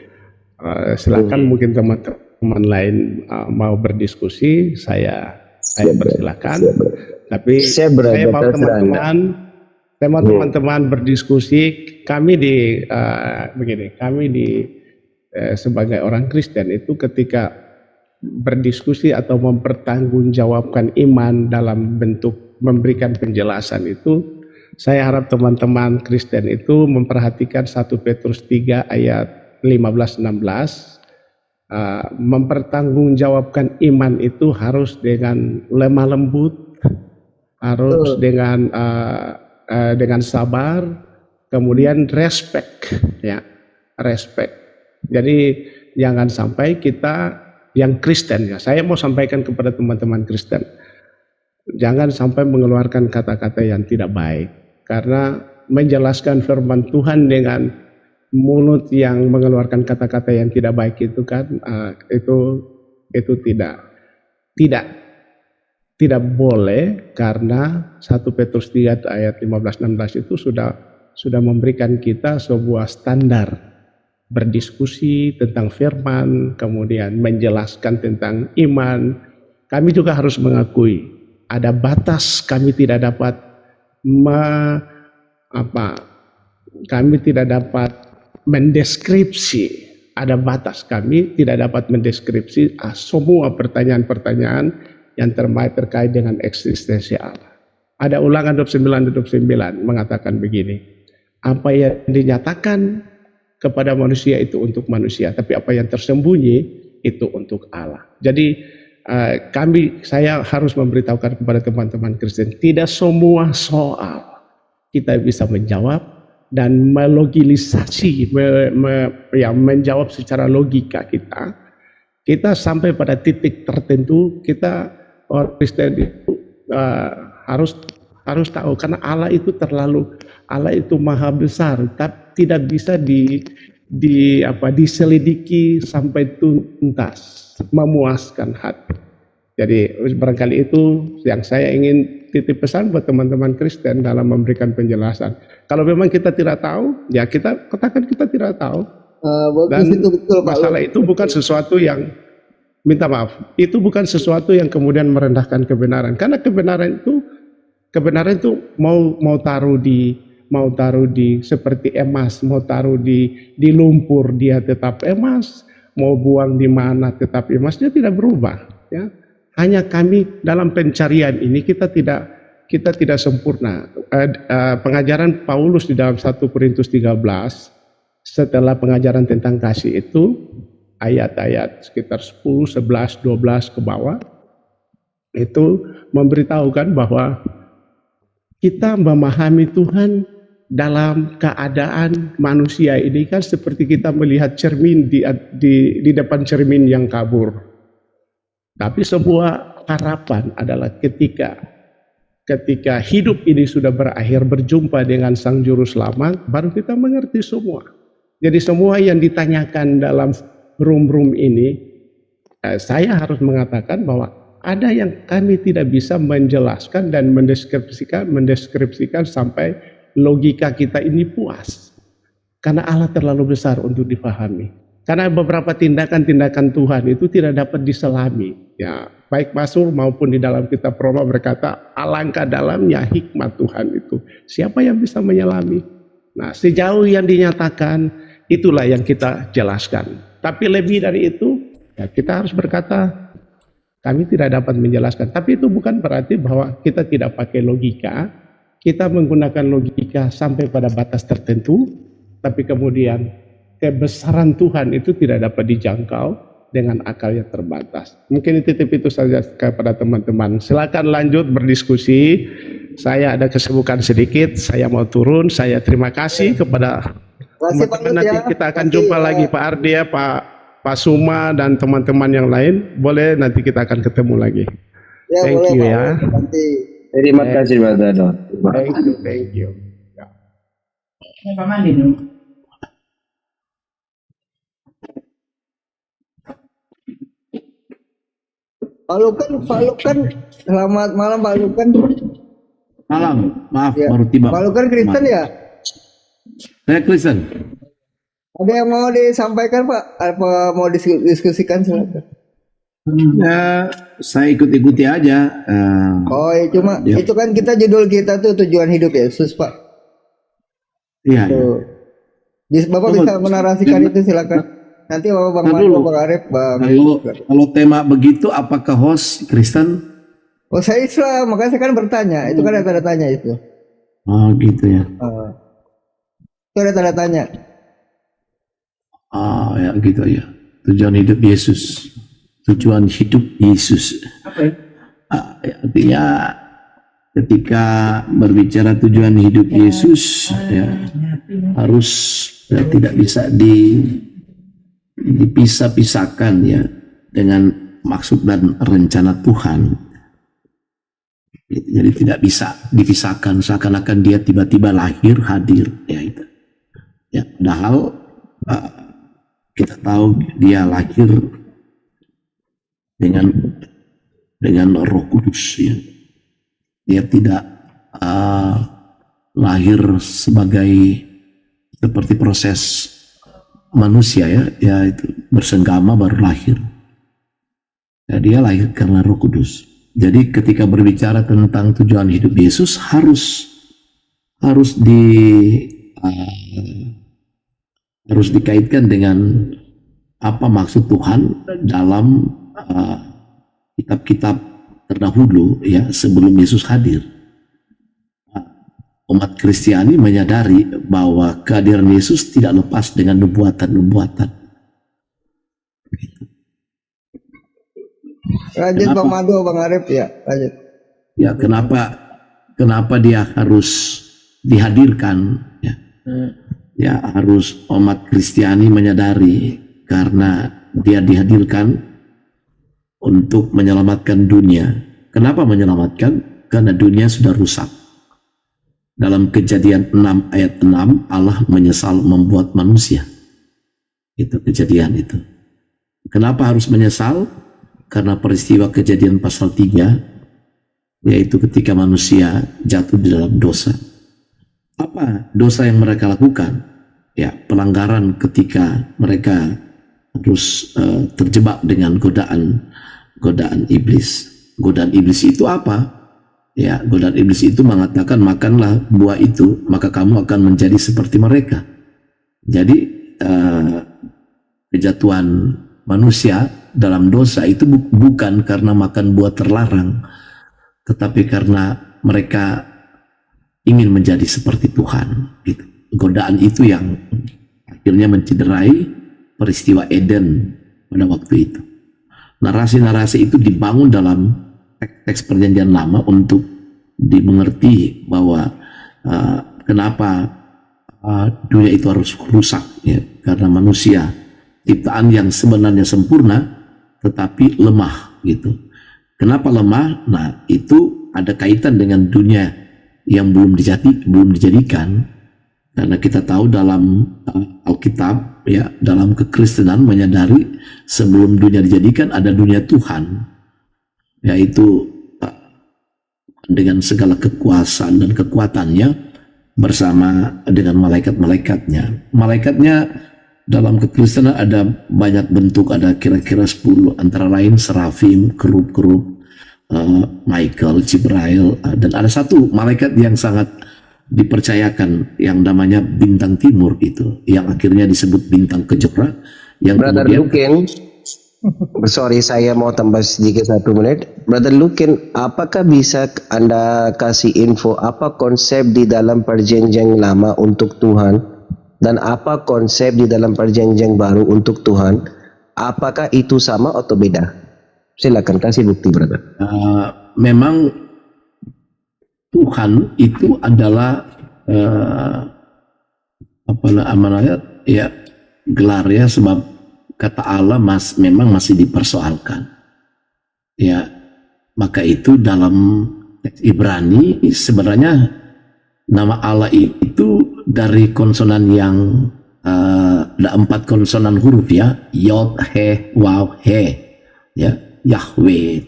Silakan mungkin teman-teman lain mau berdiskusi, saya persilakan. Tapi saya mau teman-teman berdiskusi. Kami sebagai orang Kristen itu ketika berdiskusi atau mempertanggungjawabkan iman dalam bentuk memberikan penjelasan itu, saya harap teman-teman Kristen itu memperhatikan 1 Petrus 3 ayat 15-16. Mempertanggungjawabkan iman itu harus dengan lemah lembut, harus dengan sabar, kemudian respect, ya, respect. Jadi jangan sampai kita yang Kristen, ya, saya mau sampaikan kepada teman-teman Kristen, jangan sampai mengeluarkan kata-kata yang tidak baik, karena menjelaskan firman Tuhan dengan mulut yang mengeluarkan kata-kata yang tidak baik itu kan itu tidak boleh, karena 1 Petrus 3 ayat 15-16 itu sudah memberikan kita sebuah standar berdiskusi tentang firman, kemudian menjelaskan tentang iman. Kami juga harus mengakui ada batas, kami tidak dapat mendeskripsi, ada batas, kami tidak dapat mendeskripsi semua pertanyaan-pertanyaan yang terkait dengan eksistensi Allah. Ada Ulangan 29 mengatakan begini, apa yang dinyatakan kepada manusia itu untuk manusia, tapi apa yang tersembunyi itu untuk Allah. Jadi saya harus memberitahukan kepada teman-teman Kristen, tidak semua soal kita bisa menjawab, dan melogilisasi, menjawab secara logika kita sampai pada titik tertentu. Kita orang Kristen itu harus tahu, karena Allah itu maha besar, tapi tidak bisa diselidiki sampai tuntas, memuaskan hati. Jadi barangkali itu yang saya ingin titip pesan buat teman-teman Kristen dalam memberikan penjelasan. Kalau memang kita tidak tahu, ya kita katakan kita tidak tahu. Dan itu betul, Pak. masalah itu bukan sesuatu yang, minta maaf, itu bukan sesuatu yang kemudian merendahkan kebenaran. Karena kebenaran itu mau taruh di seperti emas, mau taruh di lumpur dia tetap emas, mau buang di mana tetap emas, dia tidak berubah, ya. Hanya kami dalam pencarian ini kita tidak sempurna. Pengajaran Paulus di dalam 1 Korintus 13 setelah pengajaran tentang kasih itu, ayat-ayat sekitar 10, 11, 12 ke bawah itu memberitahukan bahwa kita memahami Tuhan dalam keadaan manusia ini kan seperti kita melihat cermin di depan cermin yang kabur. Tapi sebuah harapan adalah ketika hidup ini sudah berakhir, berjumpa dengan Sang Juru Selamat, baru kita mengerti semua. Jadi semua yang ditanyakan dalam room ini, saya harus mengatakan bahwa ada yang kami tidak bisa menjelaskan dan mendeskripsikan sampai logika kita ini puas. Karena Allah terlalu besar untuk dipahami. Karena beberapa tindakan-tindakan Tuhan itu tidak dapat diselami. Ya, baik Pasur maupun di dalam kitab Roma berkata, alangkah dalamnya hikmat Tuhan itu. Siapa yang bisa menyelami? Nah, sejauh yang dinyatakan, itulah yang kita jelaskan. Tapi lebih dari itu, ya kita harus berkata, kami tidak dapat menjelaskan. Tapi itu bukan berarti bahwa kita tidak pakai logika. Kita menggunakan logika sampai pada batas tertentu, tapi kemudian kebesaran Tuhan itu tidak dapat dijangkau dengan akal yang terbatas. Mungkin titip itu saja kepada teman-teman. Silakan lanjut berdiskusi. Saya ada kesibukan sedikit, saya mau turun. Saya terima kasih kepada teman-teman. Nanti kita akan jumpa lagi Pak Ardi, Pak Suma dan teman-teman yang lain. Boleh nanti kita akan ketemu lagi. Ya, thank boleh, you Pak. ya. Nanti. Terima kasih Mas Dano. Thank you. Ya. Pak Mandi dulu. Pak Lukan, selamat malam Pak Lukan. Malam, maaf Ya. baru tiba. Pak Lukan Kristen ya? Saya Kristen. Ada yang mau disampaikan Pak? Apa mau diskusikan silakan? Ya, saya ikut-ikuti aja. Oh, ya, cuma Ya. itu kan kita judul kita tuh tujuan hidup Yesus Pak. Iya. Tuh. Bapak Tunggu, bisa menarasikan tunggu. itu silakan. Nanti Bapak Bang Nah, Marco, dulu. Bang Arif, Bang. Kalau tema begitu, apakah host Kristen? Oh, saya Islam, makanya saya kan bertanya. Itu kan ada tanda tanya itu. Oh gitu ya. Itu ada tanda tanya. Ah ya gitu ya. Tujuan hidup Yesus. Tujuan hidup Yesus. Ya, artinya ketika berbicara tujuan hidup Yesus, ya harus tidak bisa dipisah-pisahkan ya dengan maksud dan rencana Tuhan. Jadi tidak bisa dipisahkan seakan-akan dia tiba-tiba lahir hadir ya itu. Ya, padahal kita tahu dia lahir dengan Roh Kudus ya. Dia tidak lahir seperti proses manusia ya itu bersenggama baru lahir. Ya, dia lahir karena Roh Kudus. Jadi ketika berbicara tentang tujuan hidup Yesus harus dikaitkan dengan apa maksud Tuhan dalam kitab-kitab terdahulu ya sebelum Yesus hadir. Umat Kristiani menyadari bahwa kehadiran Yesus tidak lepas dengan nubuatan-nubuatan. Lanjut Bang Madu, Bang Arif ya. Lanjut. Ya kenapa dia harus dihadirkan? Ya. Ya, harus umat Kristiani menyadari karena dia dihadirkan untuk menyelamatkan dunia. Kenapa menyelamatkan? Karena dunia sudah rusak. Dalam Kejadian 6 ayat 6, Allah menyesal membuat manusia. Itu kejadian itu. Kenapa harus menyesal? Karena peristiwa Kejadian pasal 3, yaitu ketika manusia jatuh di dalam dosa. Apa dosa yang mereka lakukan? Ya, pelanggaran ketika mereka harus terjebak dengan godaan iblis. Godaan iblis itu apa? Ya, godaan iblis itu mengatakan makanlah buah itu, maka kamu akan menjadi seperti mereka. Jadi kejatuhan manusia dalam dosa itu bukan karena makan buah terlarang, tetapi karena mereka ingin menjadi seperti Tuhan. Gitu. Godaan itu yang akhirnya mencederai peristiwa Eden pada waktu itu. Narasi-narasi itu dibangun dalam teks Perjanjian Lama untuk dimengerti bahwa kenapa dunia itu harus rusak, ya, karena manusia ciptaan yang sebenarnya sempurna tetapi lemah gitu. Kenapa lemah? Nah, itu ada kaitan dengan dunia yang belum dijadikan. Karena kita tahu dalam Alkitab, ya, dalam kekristenan menyadari sebelum dunia dijadikan ada dunia Tuhan, yaitu dengan segala kekuasaan dan kekuatannya bersama dengan malaikat-malaikatnya. Malaikatnya dalam kekristenan ada banyak bentuk, ada kira-kira 10, antara lain serafim, kerub-kerub, Michael, Jibrail, dan ada satu malaikat yang sangat dipercayakan yang namanya bintang timur itu, yang akhirnya disebut bintang kejora, yang Brother kemudian Lukin, sorry saya mau tambah sedikit 1 menit. Brother Lukin, apakah bisa Anda kasih info apa konsep di dalam Perjanjian Lama untuk Tuhan dan apa konsep di dalam Perjanjian Baru untuk Tuhan? Apakah itu sama atau beda? Silakan kasih bukti, brother. memang Tuhan itu adalah apa namanya, ya, gelar, ya, sebab kata Allah memang masih dipersoalkan, ya. Maka itu dalam teks Ibrani sebenarnya nama Allah itu dari konsonan yang ada 4 konsonan huruf, ya, Yod, He, Waw, He, ya, Yahweh,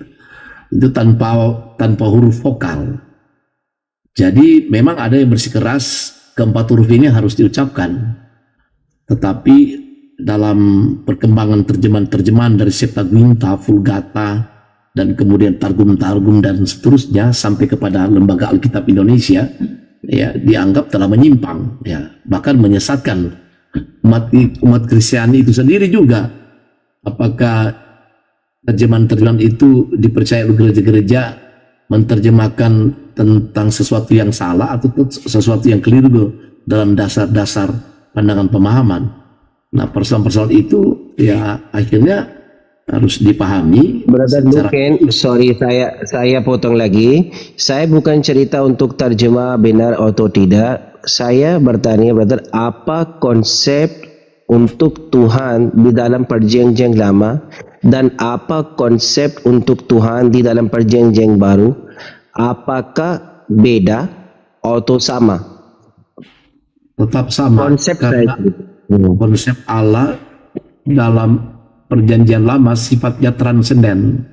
itu tanpa huruf vokal. Jadi memang ada yang bersikeras keempat huruf ini harus diucapkan, tetapi dalam perkembangan terjemahan dari Septuaginta, Vulgata, dan kemudian Targum dan seterusnya sampai kepada Lembaga Alkitab Indonesia, ya, dianggap telah menyimpang, ya, bahkan menyesatkan umat Kristiani itu sendiri juga. Apakah terjemahan itu dipercaya oleh gereja-gereja menerjemahkan tentang sesuatu yang salah atau sesuatu yang keliru dalam dasar-dasar pandangan pemahaman? Nah, persoalan-persoalan itu, ya, akhirnya harus dipahami. Brother Lukin, sorry saya potong lagi. Saya bukan cerita untuk terjemah benar atau tidak. Saya bertanya, brother, apa konsep untuk Tuhan di dalam Perjanjian Lama dan apa konsep untuk Tuhan di dalam Perjanjian Baru? Apakah beda atau sama? Tetap sama. Konsep karena konsep Allah dalam Perjanjian Lama sifatnya transenden.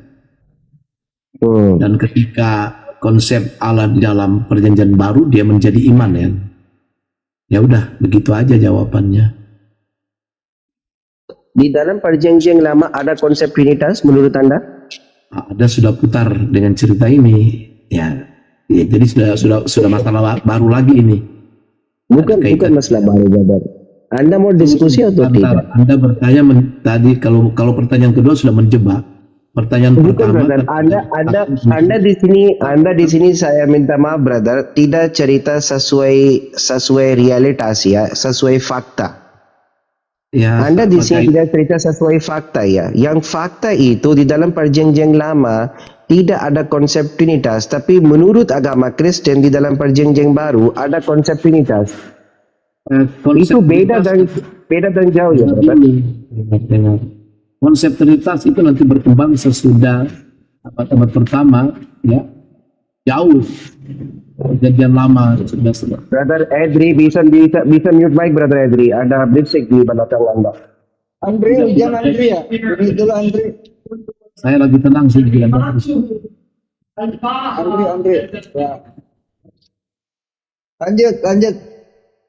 Dan ketika konsep Allah di dalam Perjanjian Baru, dia menjadi imanen. Ya udah, begitu aja jawabannya. Di dalam Perjanjian Lama ada konsep Trinitas menurut Anda? Ada, sudah putar dengan cerita ini. Ya, jadi sudah masalah baru lagi ini. Bukan masalah baru, brother. Anda mau diskusi atau tidak? Anda bertanya tadi, kalau pertanyaan kedua sudah menjebak. Pertanyaan pertama, brother. Anda di sini saya minta maaf, brother, tidak cerita sesuai realitas, ya, sesuai fakta. Ya, Anda di sini tidak cerita sesuai fakta, ya. Yang fakta itu di dalam Perjanjian Lama tidak ada konsep Trinitas, tapi menurut agama Kristen di dalam Perjanjian Baru ada konsep Trinitas. Konsep Itu beda dan jauh ya, brother. Dengar. Konsep Trinitas itu nanti berkembang sesudah abad-abad pertama, ya, jauh perjanjian lama sudah. Brother Edri bisa mute mic, brother Edri. Ada berisik di belakang Anda. Andre, hujan Andre ya? Ini dulu Andre. Saya lagi tenang sih di bilang. Andre. Ya. Lanjut.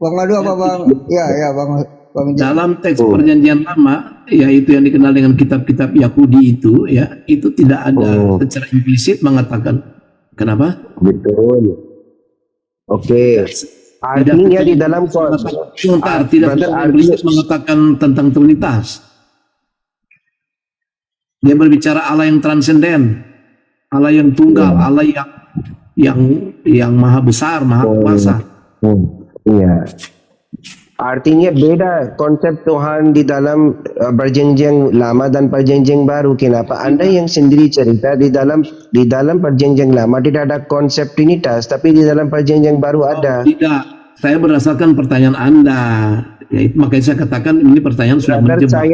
Bang Madu apa Bang? Ya Bang Jin. Dalam teks perjanjian lama, yaitu yang dikenal dengan kitab-kitab Yahudi itu, ya, itu tidak ada secara implisit mengatakan. Kenapa? Betul. Oke. Artinya di dalam sebentar, tidak secara implisit mengatakan tentang Trinitas. Dia berbicara Allah yang transenden, Allah yang tunggal, Allah yang maha besar, maha kuasa. Iya. Artinya beda konsep Tuhan di dalam perjanjian lama dan perjanjian baru. Kenapa? Anda yang sendiri cerita di dalam perjanjian lama tidak ada konsep Trinitas, tapi di dalam perjanjian baru ada. Tidak, saya berdasarkan pertanyaan Anda. Ya, itu makanya saya katakan ini pertanyaan sudah menjebak.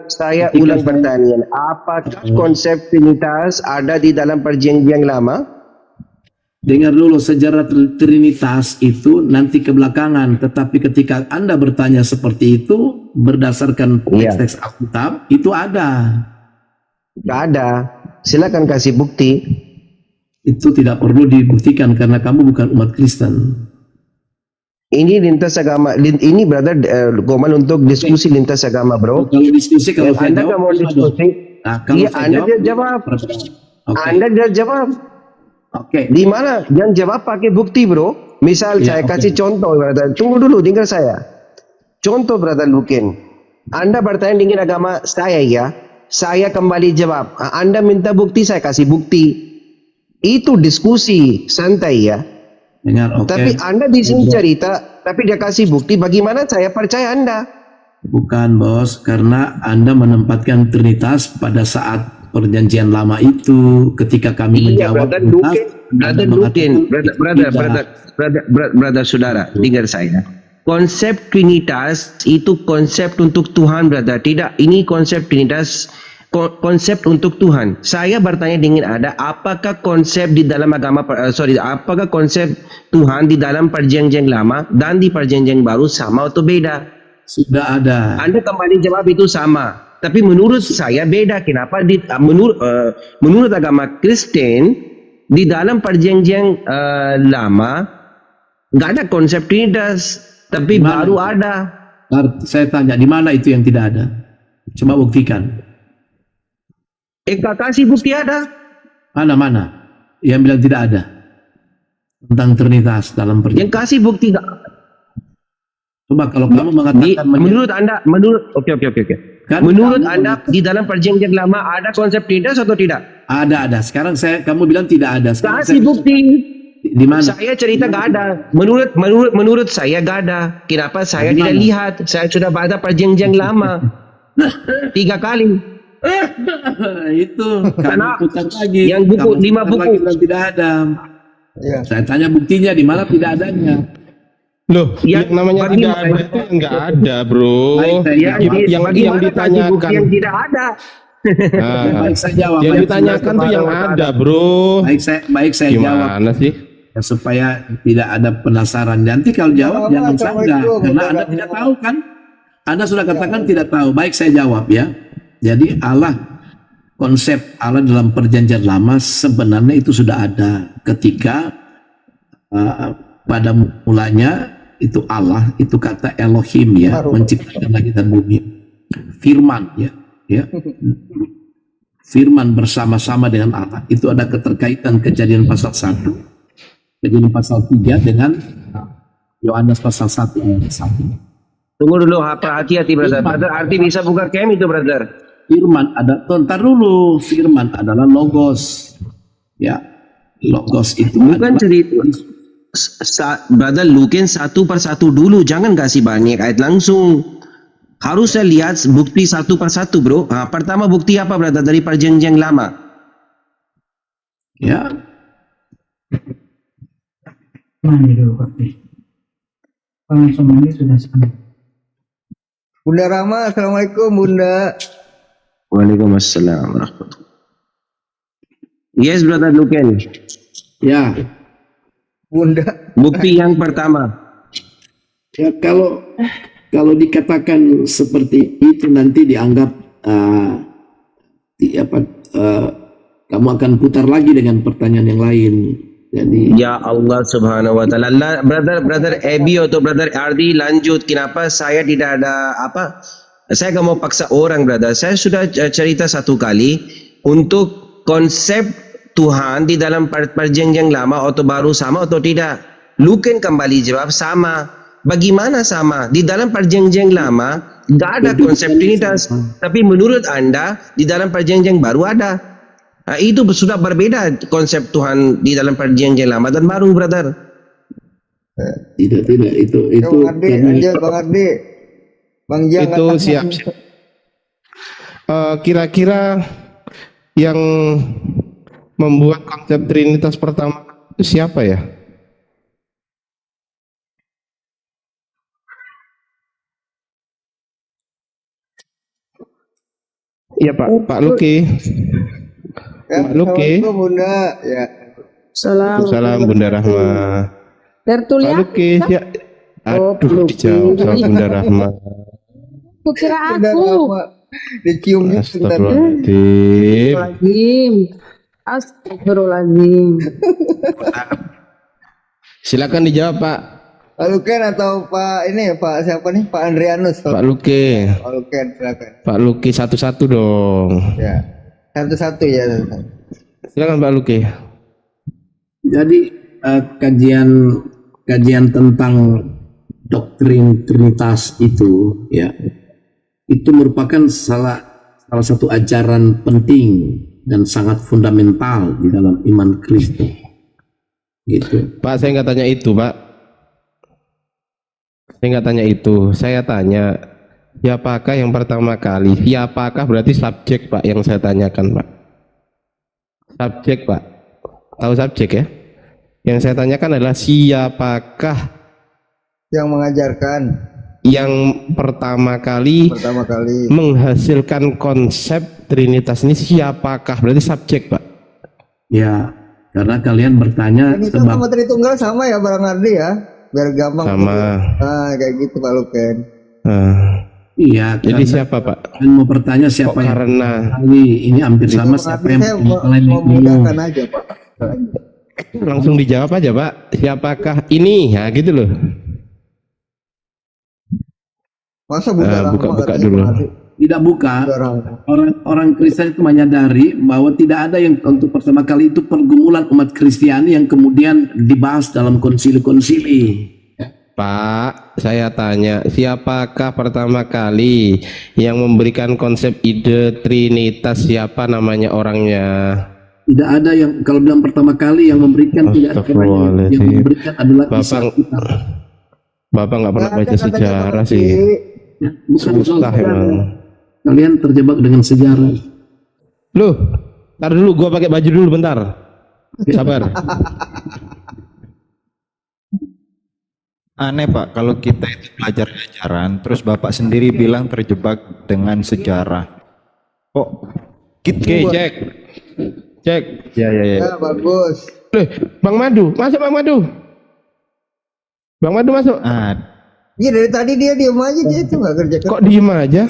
Saya ulang pertanyaan. Apakah konsep Trinitas ada di dalam perjanjian lama? Dengar dulu, sejarah Trinitas itu nanti kebelakangan, tetapi ketika Anda bertanya seperti itu berdasarkan teks-teks Alkitab, itu ada. Tidak ada. Silakan kasih bukti. Itu tidak perlu dibuktikan karena kamu bukan umat Kristen. Ini lintas agama. Ini brother Goman untuk diskusi lintas agama, bro. Kalau diskusi, kalau saya Anda jawab, mau diskusi? kalau Anda dia jawab. Anda dia jawab. Oke. Di mana? Yang jawab pakai bukti, bro. Misal saya kasih contoh, brother. Tunggu dulu, dengar saya. Contoh, brother Lukin. Anda bertanya dengan agama saya, ya. Saya kembali jawab. Anda minta bukti, saya kasih bukti. Itu diskusi santai, ya. Dengar, oke. Tapi Anda di sini cerita, tapi dia kasih bukti. Bagaimana saya percaya Anda? Bukan, bos, karena Anda menempatkan Trinitas pada saat perjanjian lama itu, ketika kami menjawab brother saudara, dengar saya. Konsep Trinitas itu konsep untuk Tuhan, brother. Tidak, ini konsep Trinitas konsep untuk Tuhan. Saya bertanya dengan Anda, apakah konsep di dalam agama apakah konsep Tuhan di dalam perjanjian lama dan di perjanjian baru sama atau beda? Sudah ada. Anda kembali jawab itu sama. Tapi menurut saya beda. Kenapa? Menurut agama Kristen di dalam perjanjian lama nggak ada konsep Trinitas, tapi baru ada. Saya tanya, di mana itu yang tidak ada? Coba buktikan. Kasih bukti ada. Mana? Yang bilang tidak ada tentang Trinitas dalam perjanjian. Yang kasih bukti nggak? Coba kalau kamu mengatakan menurut Anda, oke. Kan menurut Anda di dalam perjanjian lama ada konsep Trinitas atau tidak? Ada. Sekarang kamu bilang tidak ada. Kasih bukti. Di mana? Saya cerita nggak ada. Menurut saya nggak ada. Kenapa? Saya tidak lihat. Saya sudah baca perjanjian lama 3 kali. Itu karena putar lagi. Yang buku 5 buku tidak ada. Ya. Saya tanya buktinya di mana tidak adanya. Loh, yang namanya tidak ada itu nggak ada, bro. Yang ditanyakan yang tidak ada. Baik saya jawab. Yang ditanyakan tuh yang ada, bro. Baik saya jawab. Gimana sih? Ya, supaya tidak ada penasaran. Nanti kalau jawab jangan sanggah, karena Anda tidak tahu kan? Anda sudah katakan tidak tahu. Baik saya jawab ya. Jadi konsep Allah dalam perjanjian lama sebenarnya itu sudah ada ketika pada mulanya itu Allah, itu kata Elohim ya, menciptakan langit dan bumi. Firman ya. Firman bersama-sama dengan Allah. Itu ada keterkaitan Kejadian pasal 1, Kejadian pasal 3 dengan Yohanes pasal 1 ayat 1. Tunggu dulu, hati-hati brother. Brother arti bisa buka cam itu, brother. Firman ada, tontar dulu. Firman adalah logos. Ya. Logos itu bukan cerita. Brother Lukin 1 per 1 dulu, jangan kasih banyak ayat langsung. Harus saya lihat bukti 1 per 1, bro. Pertama bukti apa, brother, dari perjanjian lama? Ya. Mana dulu bukti? Bunda Rama, assalamualaikum Bunda. Waalaikumsalam warahmatullahi. Yes, Brother Luken. Ya, Bunda. Bukti yang pertama. ya kalau dikatakan seperti itu nanti dianggap kamu akan putar lagi dengan pertanyaan yang lain. Jadi Ya Allah Subhanahu wa taala. Brother Abi atau Brother Ardi lanjut. Kenapa saya tidak ada apa? Saya nggak mau paksa orang, brother. Saya sudah cerita satu kali untuk konsep Tuhan di dalam perjanjian lama atau baru sama atau tidak. Luken kembali jawab sama. Bagaimana sama? Di dalam perjanjian lama nggak ada konsep Trinitas. Tapi menurut Anda di dalam perjanjian baru ada. Nah, itu sudah berbeda konsep Tuhan di dalam perjanjian lama dan baru, brother. tidak itu Bang Ardi, karena lanjut Bang Ardi. Bang Jiang Itu katanya- siap. Kira-kira yang membuat konsep Trinitas pertama itu siapa ya? Iya Pak Luki. Ya, Pak Luki. assalamualaikum Bunda. Ya. Salam Bunda Rahma. Pak Tertulia? Luki ya. Oh, Pak Aduh, Luki. dijawab sama Bunda Rahma. Aku kira Bunda aku. Rama dicium gitu bentar. Astagfirullahaladzim. Astagfirullahaladzim. Silakan dijawab Pak. Pak Luken atau Pak ini Pak siapa nih? Pak Andrianus. Pak Luki. Pak Luken silakan. Pak Luki satu-satu dong. Ya. Satu-satu ya. Silakan Pak Luki. jadi kajian tentang doktrin Trinitas itu ya itu merupakan salah satu ajaran penting dan sangat fundamental di dalam iman Kristen. Gitu. Pak, saya nggak tanya itu, Pak. Saya nggak tanya itu. Saya tanya, siapakah yang pertama kali? Siapakah berarti subjek, Pak, yang saya tanyakan, Pak. Subjek, Pak. Tahu subjek ya? Yang saya tanyakan adalah siapakah Yang mengajarkan yang pertama kali menghasilkan konsep Trinitas ini, siapakah? Berarti subjek, Pak. Ya, karena kalian bertanya Trinitas sama Tritunggal sama ya Barang Ardi ya, biar gampang. Sama. Kayak gitu Pak Luken. Iya. Jadi siapa, Pak? Kalian mau bertanya siapa Kok yang karena ini hampir Jadi sama Bang siapa Ardi, yang saya kalian mau mudahkan aja Pak. langsung dijawab aja, Pak. Siapakah ini? Ya, gitu loh. Masa Bunda Rahma buka katanya dulu. Bang Ardi? tidak buka. Bunda Rahma. Orang Kristen itu menyadari bahwa tidak ada yang untuk pertama kali itu pergumulan umat Kristiani yang kemudian dibahas dalam konsili-konsili. Pak, saya tanya, siapakah pertama kali yang memberikan konsep ide Trinitas? Siapa namanya orangnya? Tidak ada yang kalau bilang pertama kali yang memberikan tidak ada orang yang memberikan adalah Isa. Bapak nggak pernah Nggak ada baca katanya sejarah Bang sih. Ardi. Ya, bukan soal Susah sejarah. emang. Kalian terjebak dengan sejarah. Loh, ntar dulu, gua pakai baju dulu bentar. Sabar. Aneh Pak, kalau kita itu belajar ajaran, terus Bapak sendiri bilang terjebak dengan sejarah. Kok gitu? Oke, cek. Cek. Ya. Ya bagus. Loh, Bang Madu, masuk Bang Madu. Bang Madu masuk. Iya dari tadi dia diem aja, dia itu nggak kerja. Kok diem aja?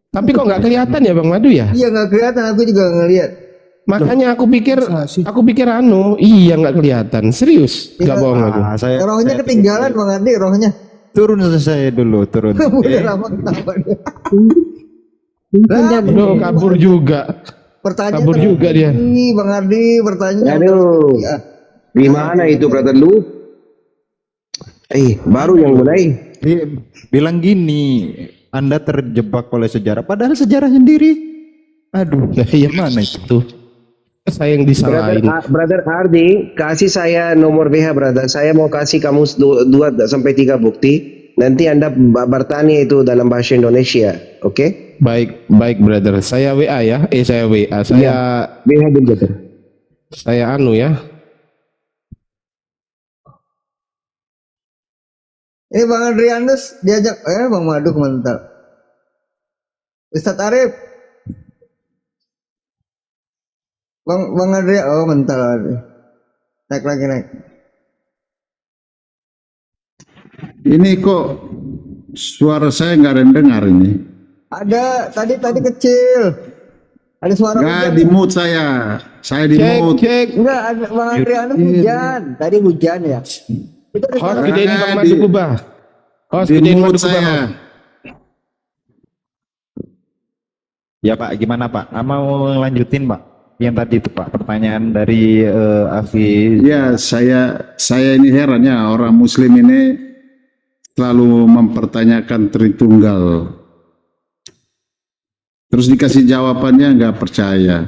Tapi kok nggak kelihatan ya Bang Madu ya? Iya nggak kelihatan, aku juga ngelihat. Makanya aku pikir iya nggak kelihatan. Serius, nggak Iya. bohong aku. Rohnya ketinggalan Bang Ardi, rohnya. Turun saya dulu, turun. Bunda Rahma kenapa dia? Loh, kabur juga. Pertanyaan Kabur juga dia. Bang Ardi bertanya. Aduh. Ya. Di mana itu, brother lu? Baru yang mulai. Dia bilang gini, Anda terjebak oleh sejarah, padahal sejarah sendiri. Aduh, gimana itu? Saya yang disalahin. Brother Ardi, kasih saya nomor WA, brother. Saya mau kasih kamu 2 sampai 3 bukti. Nanti Anda bertanya itu dalam bahasa Indonesia, oke? Baik brother. Saya WA ya. Saya WA. WA dulu, brother. Saya anu ya. Ini Bang Adrianus diajak, Bang Madu komentar. Ustadz Arif. Bang Adrian, oh mental. Naik lagi naik. Ini kok suara saya nggak ada yang dengar ini. Ada tadi kecil. Ada suara Nggak hujan. di mute saya. Saya di mute. Cek. Enggak, ada Bang Adrianus hujan. Tadi hujan ya. Itu ada Host suara. gedein Bang Madu Kubah. Host Di gedein mute Madu Kubah. saya. Host. Ya Pak, gimana Pak? Mau lanjutin Pak? Yang tadi itu Pak, pertanyaan dari Afi. Ya, saya ini heran ya, orang Muslim ini selalu mempertanyakan Tritunggal. Terus dikasih jawabannya nggak percaya.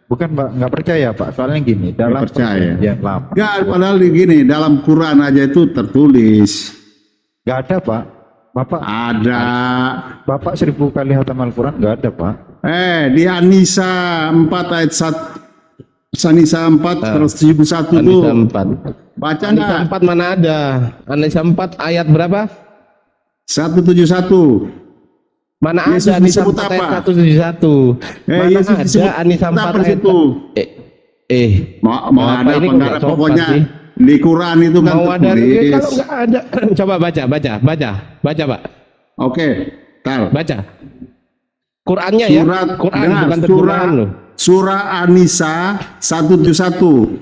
Bukan Pak, nggak percaya Pak. Soalnya gini, dalam percaya. perjanjian lama. Nggak, padahal gini, dalam Quran aja itu tertulis. Nggak ada Pak. Ada. Bapak 1000 kali hatam Al-Quran nggak ada Pak. Di An-Nisa 4 ayat 1. An-Nisa 4 terus 71 tuh. An-Nisa 4. Baca An-Nisa nggak? 4 mana ada? An-Nisa 4 ayat berapa? 171. Mana Yesus ada An-Nisa disebut 4 apa? ayat 171? Mana Yesus disebut ada An-Nisa 4 apa di ayat situ? Kenapa Mau ada apa ini kok enggak nggak ada, sopan pokoknya sih? di Quran itu kan Mau ada tertulis. kalau nggak ada coba baca Pak. Oke, tar. Baca. Qurannya ya. Surat Quran dengar, bukan terjemahan loh. surah An-Nisa 171.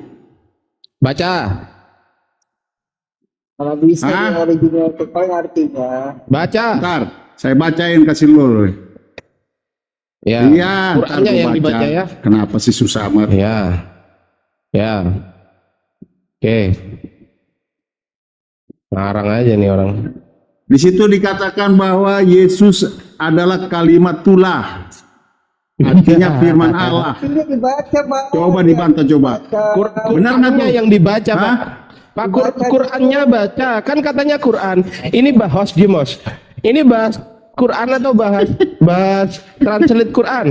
Baca. Kalau bisa Hah? yang original itu paling artinya. Baca. Ntar, saya bacain kasih lu. Ya. Iya, ntar Qurannya gua yang baca. dibaca ya. Kenapa sih susah amat? Ya. Oke. Ngarang aja nih orang. Di situ dikatakan bahwa Yesus adalah kalimatullah. Artinya firman Allah. Ini dibaca Pak. Coba dibantah coba. Benar nggak Qurannya tuh? yang dibaca, Pak. Hah? Pak, Qurannya baca. Kan katanya Quran. Ini bahas Jimos. Ini bahas Quran atau bahas translate Quran?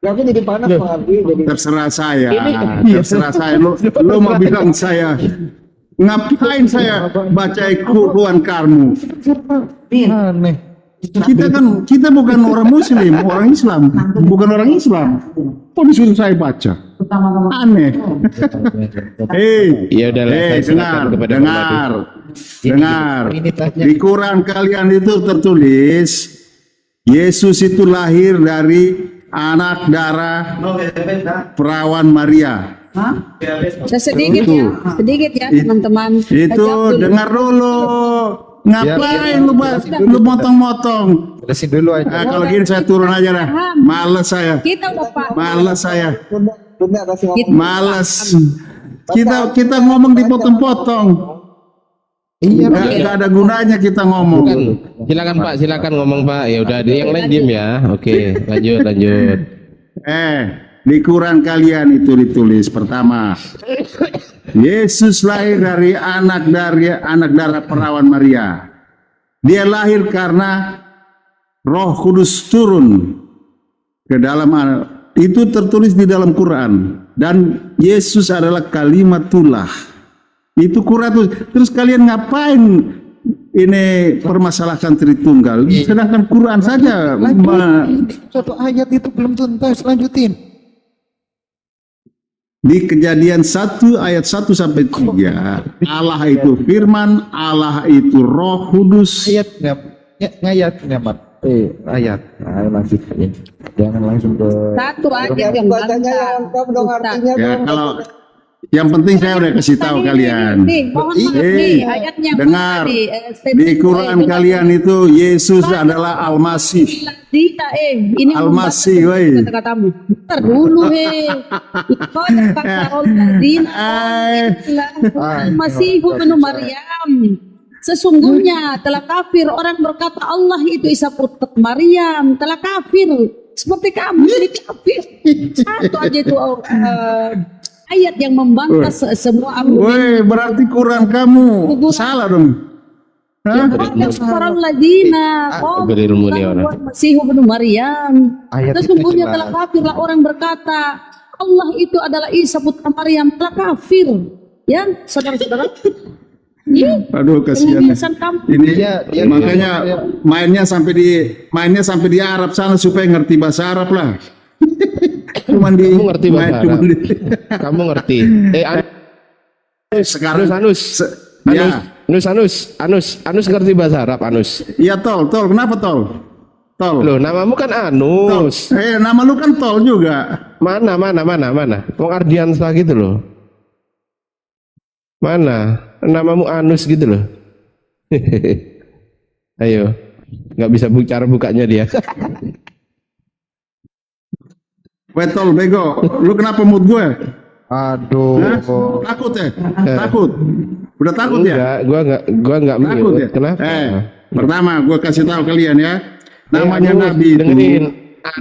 Tapi jadi panas Pak Abi. Jadi Terserah saya. Ini- Terserah saya. Lu mau bilang saya ngapain saya baca Quran kamu? Aneh. Kita bukan orang Muslim, orang Islam, bukan orang Islam. Kok disuruh saya baca? Aneh. Ya udahlah, saya serahkan dengar, kepada dengar. Di Quran kalian itu tertulis Yesus itu lahir dari anak darah perawan Maria. Sedikit ya, sedikit ya teman-teman. Itu Jawab dulu. dengar dulu. Ngapain lu motong-motong? Jelasin dulu aja. Kalau gini saya turun aja dah. Males saya. Kita udah paham. Males saya. Bunda kasih ngomong. Kita Males. Kita ngomong dipotong-potong. Iya. Nggak ada gunanya kita ngomong. Silakan Pak, silakan ngomong Pak. Ya udah, yang lain diem ya. Oke, lanjut. Di Quran kalian itu ditulis pertama, Yesus lahir dari anak darah perawan Maria. Dia lahir karena Roh Kudus turun ke dalam itu tertulis di dalam Quran, dan Yesus adalah kalimatullah. Itu Quran tuh. Terus kalian ngapain ini permasalahkan Tritunggal? Sedangkan Quran saja. Satu ayat itu belum tuntas, lanjutin. Di Kejadian 1 ayat 1 sampai 3, Allah itu firman, Allah itu Roh Kudus. Ayatnya Mat. Ayat. Ayo lanjutin. Jangan langsung ke satu aja yang Bacanya yang lengkap dong artinya Ya dong. kalau yang penting saya udah kasih tahu kalian. Nih, mohon maaf nih, ayatnya Dengar, tadi, di Quran kalian itu Yesus adalah Al-Masih. Dita, ini Al-Masih, woi. kata-katamu. Ntar dulu, Kau yang kasarol ladina. Al-Masih ibnu Maryam. Sesungguhnya telah kafir orang berkata Allah itu Isa putra Maryam, telah kafir seperti kamu ini kafir. Satu aja itu ayat yang membantah semua Woi, berarti Quran kamu salah dong. Hah? para ladina Berilmu nih orang. Masih ibnu Maryam. ayat itu Sesungguhnya jelas. telah kafirlah orang berkata Allah itu adalah Isa putra Maryam, telah kafir. Ya, saudara-saudara. Aduh kasihan. Pengawasan kampung. Ini Dia makanya mainnya sampai di Arab sana supaya ngerti bahasa Arab lah. Cuman di Kamu ngerti bahasa cuman Arab? di- Kamu ngerti? sekarang Anus. ya, Anus ngerti bahasa Arab, Anus. iya tol, kenapa tol? Tol. Loh, namamu kan Anus. Nama lu kan tol juga. Mana? Wong Ardiansah gitu loh. Mana? Namamu Anus gitu loh. Ayo, nggak bisa cara bukanya dia. Tol bego, lu kenapa mood gue? Aduh. Hah? Takut ya? Takut. Udah takut ya? Gua nggak Takut mute. ya? Kenapa? Pertama gue kasih tahu kalian ya. Namanya Anus, Nabi itu. dengerin.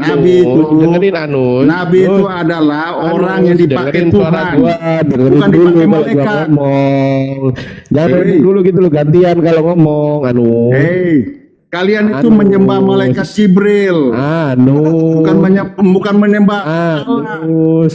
Nabi itu. Dengerin Anus. Nabi itu adalah orang yang dipakai dengerin suara Tuhan. gua, dengerin Bukan dulu dipakai kalau gua malaikat. ngomong. Jangan Hei. dulu gitu lo gantian kalau ngomong, Anus. Hei, kalian itu Anus. menyembah malaikat Jibril. Anus. Bukan menyembah Anus.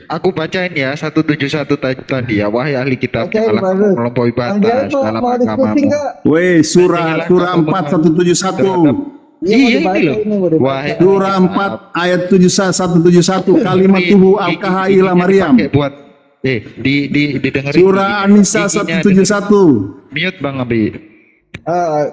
Aku bacain ya 171 tadi ya. Wahai ahli kitab, Bacain, janganlah bagus. kamu melampaui Bang Dian batas dalam mau diskusi agamamu. nggak? Weh, surah 4 171. Iya, mau Iya, dibaca ini loh. ini, mau dibaca. Wahai Surah 4 ayat 171 kalimat tuhu al-kahai ila Maryam. Pakai buat didengerin. Surah An-Nisa Giginya 171. Mute Bang Abi.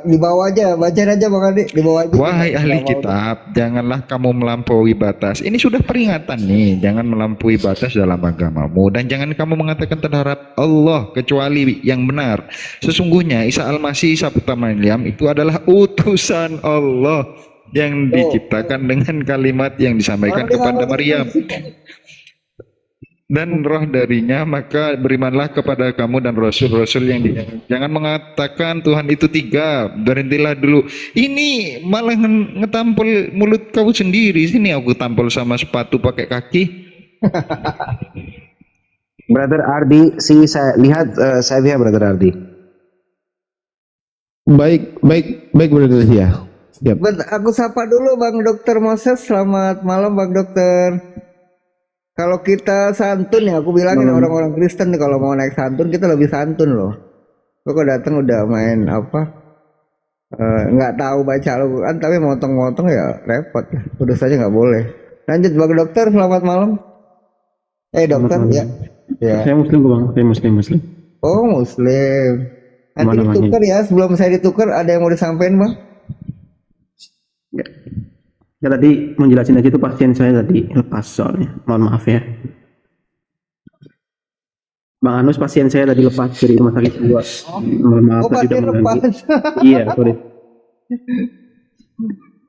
Di bawah aja, bacain aja Bang Adi, di bawah aja. Wahai ahli Nggak mau. kitab, janganlah kamu melampaui batas. Ini sudah peringatan nih, jangan melampaui batas dalam agamamu dan jangan kamu mengatakan terhadap Allah kecuali yang benar. Sesungguhnya Isa Al-Masih, Isa putra Maryam itu adalah utusan Allah yang diciptakan dengan kalimat yang disampaikan kepada Maryam dan roh darinya, maka berimanlah kepada kamu dan rasul-rasul yang jangan mengatakan Tuhan itu tiga. Berhentilah dulu. Ini malah ngetampol mulut kau sendiri. Sini aku tampol sama sepatu pakai kaki. Brother Ardi, saya lihat Brother Ardi. Baik, Brother Sia. Siap. Aku sapa dulu Bang Dokter Moses. Selamat malam Bang Dokter. Kalau kita santun ya, aku bilangin orang-orang Kristen nih, kalau mau naik santun kita lebih santun loh. Kok datang udah main apa? Nggak tahu baca Al-Quran tapi motong-motong ya repot. Udah saja nggak boleh. Lanjut Bang Dokter, selamat malam. Dokter ya. Ya. Saya Muslim Bang, saya Muslim. Oh Muslim. Nanti Mana ditukar ya, sebelum saya ditukar ada yang mau disampaikan Bang? Ya tadi menjelasin aja itu pasien saya tadi lepas soalnya, mohon maaf ya. Bang Anus pasien saya tadi lepas dari rumah sakit gua. Mohon maaf tadi udah mengganggu. Iya, sorry.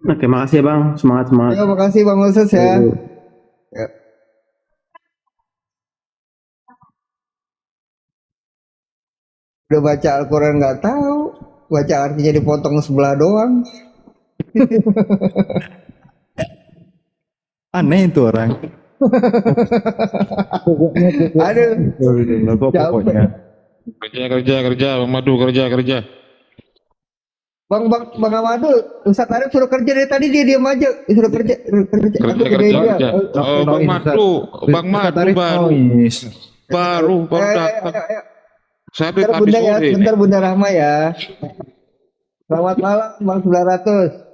Oke, makasih ya Bang, semangat. Ya, makasih Bang Moses ya. Ya. Udah baca Al-Quran nggak tahu, baca artinya dipotong sebelah doang. Aneh itu orang. Aduh, Pokoknya. Kerja, Bang Madu, kerja. Bang Amadu, Ustaz Arif suruh kerja dari tadi dia diam aja, suruh kerja. Aku gedein dia. Kerja. Oh, Bang Madu baru datang. Saya Bentar habis Bunda ya, sore. bentar Bunda Rahma ya. Selamat malam Bang 900.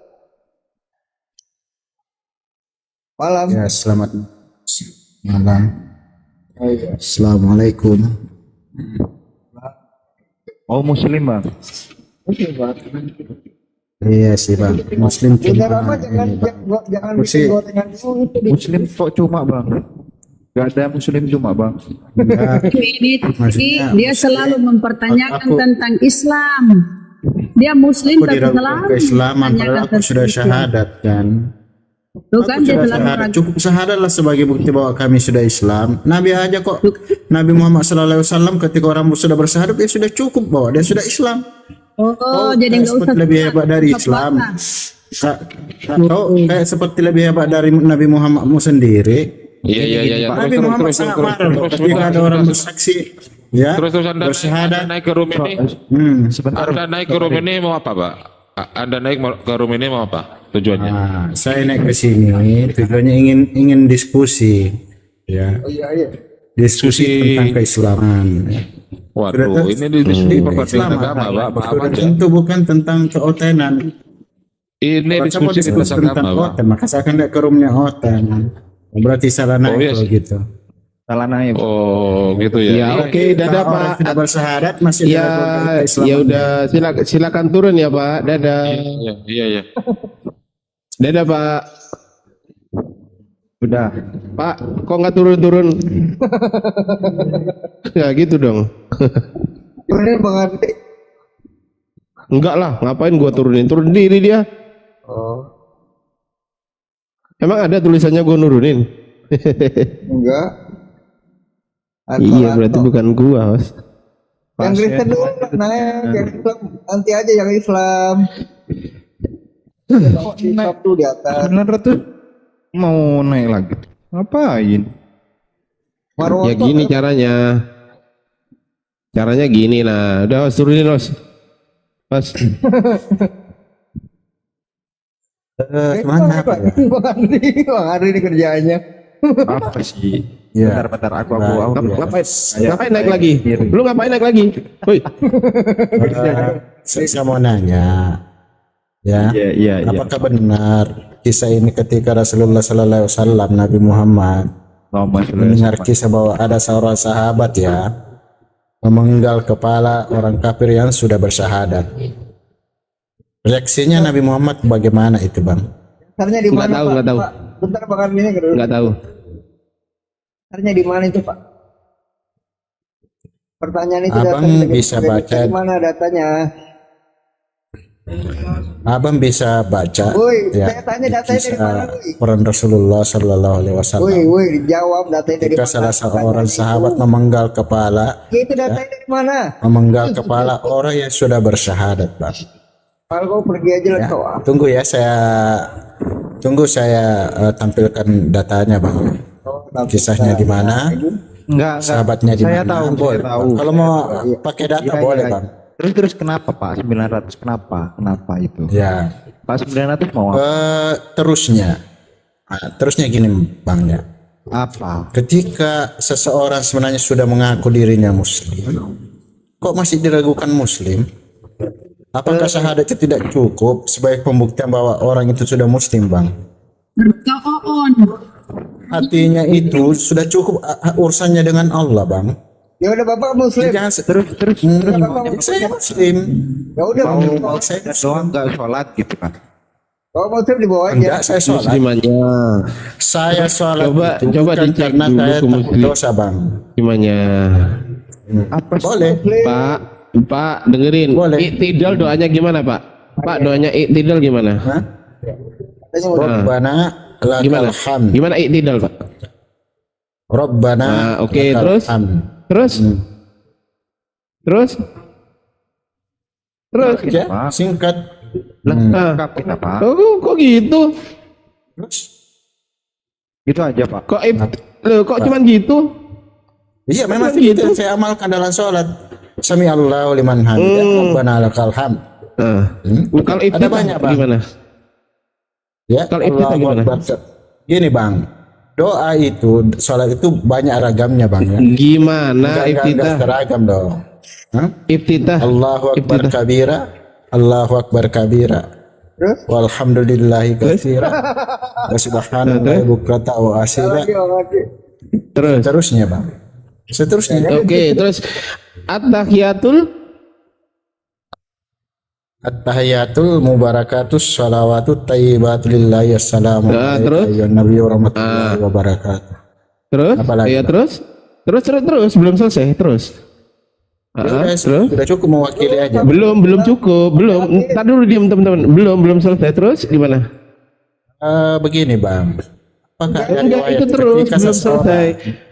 Malam. Ya, selamat malam. Assalamualaikum. Oh Muslim Bang. Iya sih Bang, Muslim Bunda cuma Rahma jangan ini, Bang. jangan Aku bikin sih- gorengan dulu itu di. Muslim kok cuma Bang? Gak ada Muslim cuma Bang. Enggak, maksudnya Dia selalu mempertanyakan Aku- tentang Islam. Dia Muslim aku tapi diragukan selalu keislaman padahal mempertanyakan aku sudah tentang Islam. syahadat kan. Tuh kan Aku dia sudah selalu syahadat. ragu. Cukup syahadat lah sebagai bukti bahwa kami sudah Islam. Nabi aja kok. Nabi Muhammad SAW ketika orang sudah bersyahadat dia sudah cukup bahwa dia sudah Islam. Oh, jadi kayak nggak usah seperti lebih hebat dari Islam. Kau kayak seperti lebih hebat dari Nabi Muhammadmu sendiri. Iya. Nabi Muhammad sangat marah loh ketika ada orang bersaksi ya Terus Anda bersyahadat. naik ke room ini. Sebentar. Anda naik ke room ini mau apa, Pak? Anda naik ke room ini mau apa? Tujuannya? Nah, saya naik ke sini tujuannya ingin diskusi ya. Oh iya. Diskusi tentang keislaman. Waduh, ini di perbandingan agama, Pak. Maaf Sudah aja. tentu bukan tentang keotenan. Ini Kalau diskusi diskusi tentang tentang agama, Pak. oten, maka saya akan lihat ke roomnya oten. Berarti salah naik iya kalau sih. gitu. Salah naik. Oh, gitu ya. Ya oke, dadah Kalau orang Pak. sudah bersyahadat masih Ya, dilakukan keislaman. ya udah silakan turun ya Pak. Dadah. Iya. Dadah Pak. Udah. Pak, kok nggak turun-turun? Ya gitu dong. Turunin Bang Andi. Enggak lah, ngapain gua turunin? Turun diri dia. Oh, Emang ada tulisannya gua nurunin? enggak. Iya, berarti bukan gua, Mas. Yang Kristen dulu naik, yang Islam nanti aja yang Islam. Naik tuh di atas. 900 mau naik lagi. Ngapain? Ya gini caranya. Caranya gini lah. Udah Mas, turunin Mas. Mas. Mana apa ya? Bang Andi ini kerjaannya. Apa sih? Ya. Bentar aku Ngapain naik lagi? Lu ngapain naik lagi? Woi. Saya mau nanya, ya, Iya. apakah benar kisah ini ketika Rasulullah Sallallahu Alaihi Wasallam Nabi Muhammad mendengar kisah bahwa ada seorang sahabat ya memenggal kepala orang kafir yang sudah bersyahadat. Reaksinya Nabi Muhammad bagaimana itu, Bang? Dasarnya di Nggak mana tahu, Pak? nggak tahu. Pak, bentar Bang Andi ini dulu. Enggak tahu. Dasarnya di mana itu Pak? Pertanyaan itu Abang dasarnya bisa baca. di mana datanya? Abang bisa baca Woi, ya saya tanya datanya dari mana, kisah woi? peran Rasulullah Sallallahu Alaihi Wasallam. Woi, dijawab datanya dari Ketika mana? salah seorang sahabat memenggal kepala, Ya, itu datanya dari mana? memenggal kepala orang yang sudah bersyahadat, Bang. Kalau kau pergi aja lah Ya, kau. tunggu saya tampilkan datanya, Bang. Kisahnya di mana, Enggak. sahabatnya di Saya mana, tahu, boleh. saya tahu. Kalau mau pakai data Iya, boleh, iya. Bang. Terus kenapa Pak? 900 kenapa? Kenapa itu? Ya, Pak 900 mau apa? terusnya gini, Bang ya. Apa? Ketika seseorang sebenarnya sudah mengaku dirinya Muslim, kok masih diragukan Muslim? Apakah syahadat itu tidak cukup sebagai pembuktian bahwa orang itu sudah Muslim, Bang? Berkaon. Hatinya itu sudah cukup urusannya dengan Allah, Bang. Ya udah Bapak Muslim. Jangan Terus saya Muslim. Ya udah Mau saya doang enggak sholat gitu kan? Kalau Muslim di bawah aja. enggak, saya sholat. Muslimannya. Saya sholat itu Coba bukan dicek karena dulu saya ke takut Muslim. dosa, Bang. Gimana? Apa sih? Boleh. Pak, dengerin. Boleh. Iktidal doanya gimana, Pak? Pak, doanya iktidal gimana? Hah? Rabbana Rabbana gimana? lakal hamd. Gimana iktidal, Pak? Rabbana Nah, oke, lakal terus? hamd. Terus? Terus? Ya, singkat. Nah, Lengkapin apa? kok gitu? Terus Gitu aja Pak. Kok cuman gitu? iya memang itu yang saya amalkan dalam sholat. Sami Allahu liman hamidah. Rabbana lakal hamd. Kalau Ada iftitah banyak, Bang. gimana? Ya, Kalau iftitah Allahu gimana? Akbar. Gini, Bang. Doa itu, sholat itu banyak ragamnya, Bang ya. Gimana Enggak iftitah? seragam dong. Hah? Iftitah. Allahu Akbar Iftitah. kabira. Allahu Akbar kabira. Walhamdulillahi katsira. Wa subhanallahi bukrata wa asila. Terus. Seterusnya, Bang. Seterusnya. Oke, terus at-tahiyatul At-tahiyatul mubarakatus salawatut tayyibatul lillahi assalamu Nah, alaikum terus? ayyuhan nabi wa rahmatullahi wa barakatuh. terus? Apalagi, Iya, Pak? terus belum selesai, terus. Sudah, Terus? sudah cukup mewakili aja. Belum cukup, belum. Tadi dulu diam teman-teman. Belum selesai. Terus gimana? Begini, Bang. Apakah ada Enggak, riwayat itu terus ketika belum seseorang- selesai.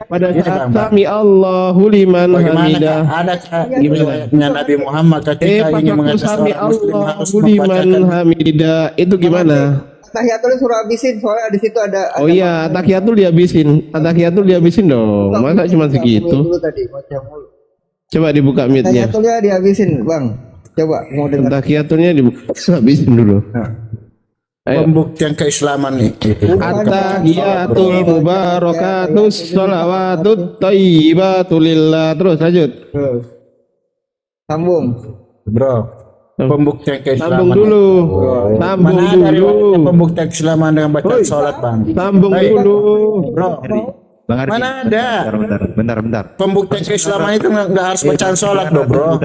Pada Gini, saat Bang. sami Allahu liman Bagaimana hamidah. ada Gimana? riwayatnya Nabi Muhammad ketika ingin Pada mengajak sami seorang muslim harus Allahu liman membacakan hamidah. Itu gimana? Tahiyatul suruh habisin soalnya di situ ada. Oh iya, tahiyatul dihabisin. Tahiyatul dihabisin dong. Masa cuma segitu? Dulu tadi baca mulu. Coba dibuka mute-nya. Tahiyatulnya dihabisin, Bang. Coba mau dengar. Tahiyatulnya dihabisin dulu. Ayo. pembuktian keislaman itu. At-tahiyatul mubarakatus sholawatut thayyibatul lillah. Terus lanjut. Sambung. Bro, pembuktian keislaman. Sambung dulu. Sambung Mana ada dulu. riwayatnya pembuktian keislaman dengan bacaan sholat, Bang? Sambung Baik. dulu. Bro, Bang Ardi, mana ada? bentar. Pembuktian keislaman itu nggak harus bacaan sholat, bro.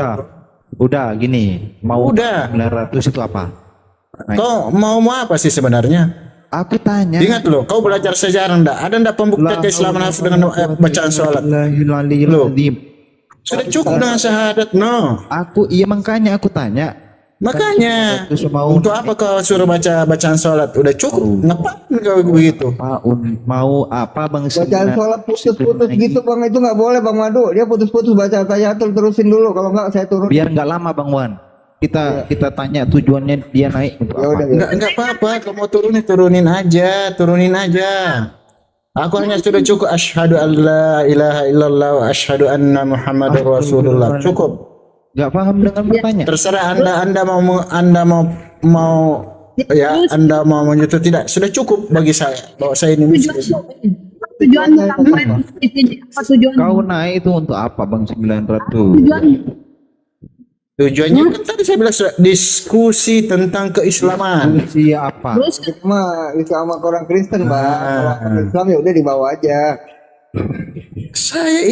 Udah gini, mau Udah. 900 itu apa? Kau mau apa sih sebenarnya? Aku tanya. Ingat loh, kau belajar sejarah enggak? Ada enggak pembuktian keislaman harus dengan bacaan sholat? Loh, sudah cukup dengan syahadat, no. Makanya aku tanya. Makanya, Terus mau untuk apa kau suruh bacaan sholat? Udah cukup, ngapain kau begitu? mau apa Bang? Bacaan sholat putus-putus gitu bang, itu nggak boleh bang Madu. Dia putus-putus baca tahiyatul, terusin dulu. Kalau nggak saya turun. Biar nggak lama Bang Wan. Kita tanya tujuannya dia naik untuk Ya apa? udah. Enggak apa-apa, kalau mau turunin aja. Aku hanya sudah cukup asyhadu an la ilaha illallah wa asyhadu anna muhammadar rasulullah. Cukup. Nggak paham dengan pertanyaan. Terserah Anda mau menyutur tidak, sudah cukup bagi saya bahwa saya ini muslim. Tujuan apa tujuan? Kau naik itu untuk apa Bang 900? Tujuan Tujuannya kan tadi saya bilang sudah diskusi tentang keislaman. Siapa? terus Mah Islam sama orang Kristen bang. Kalau orang Islam ya udah dibawa aja. Saya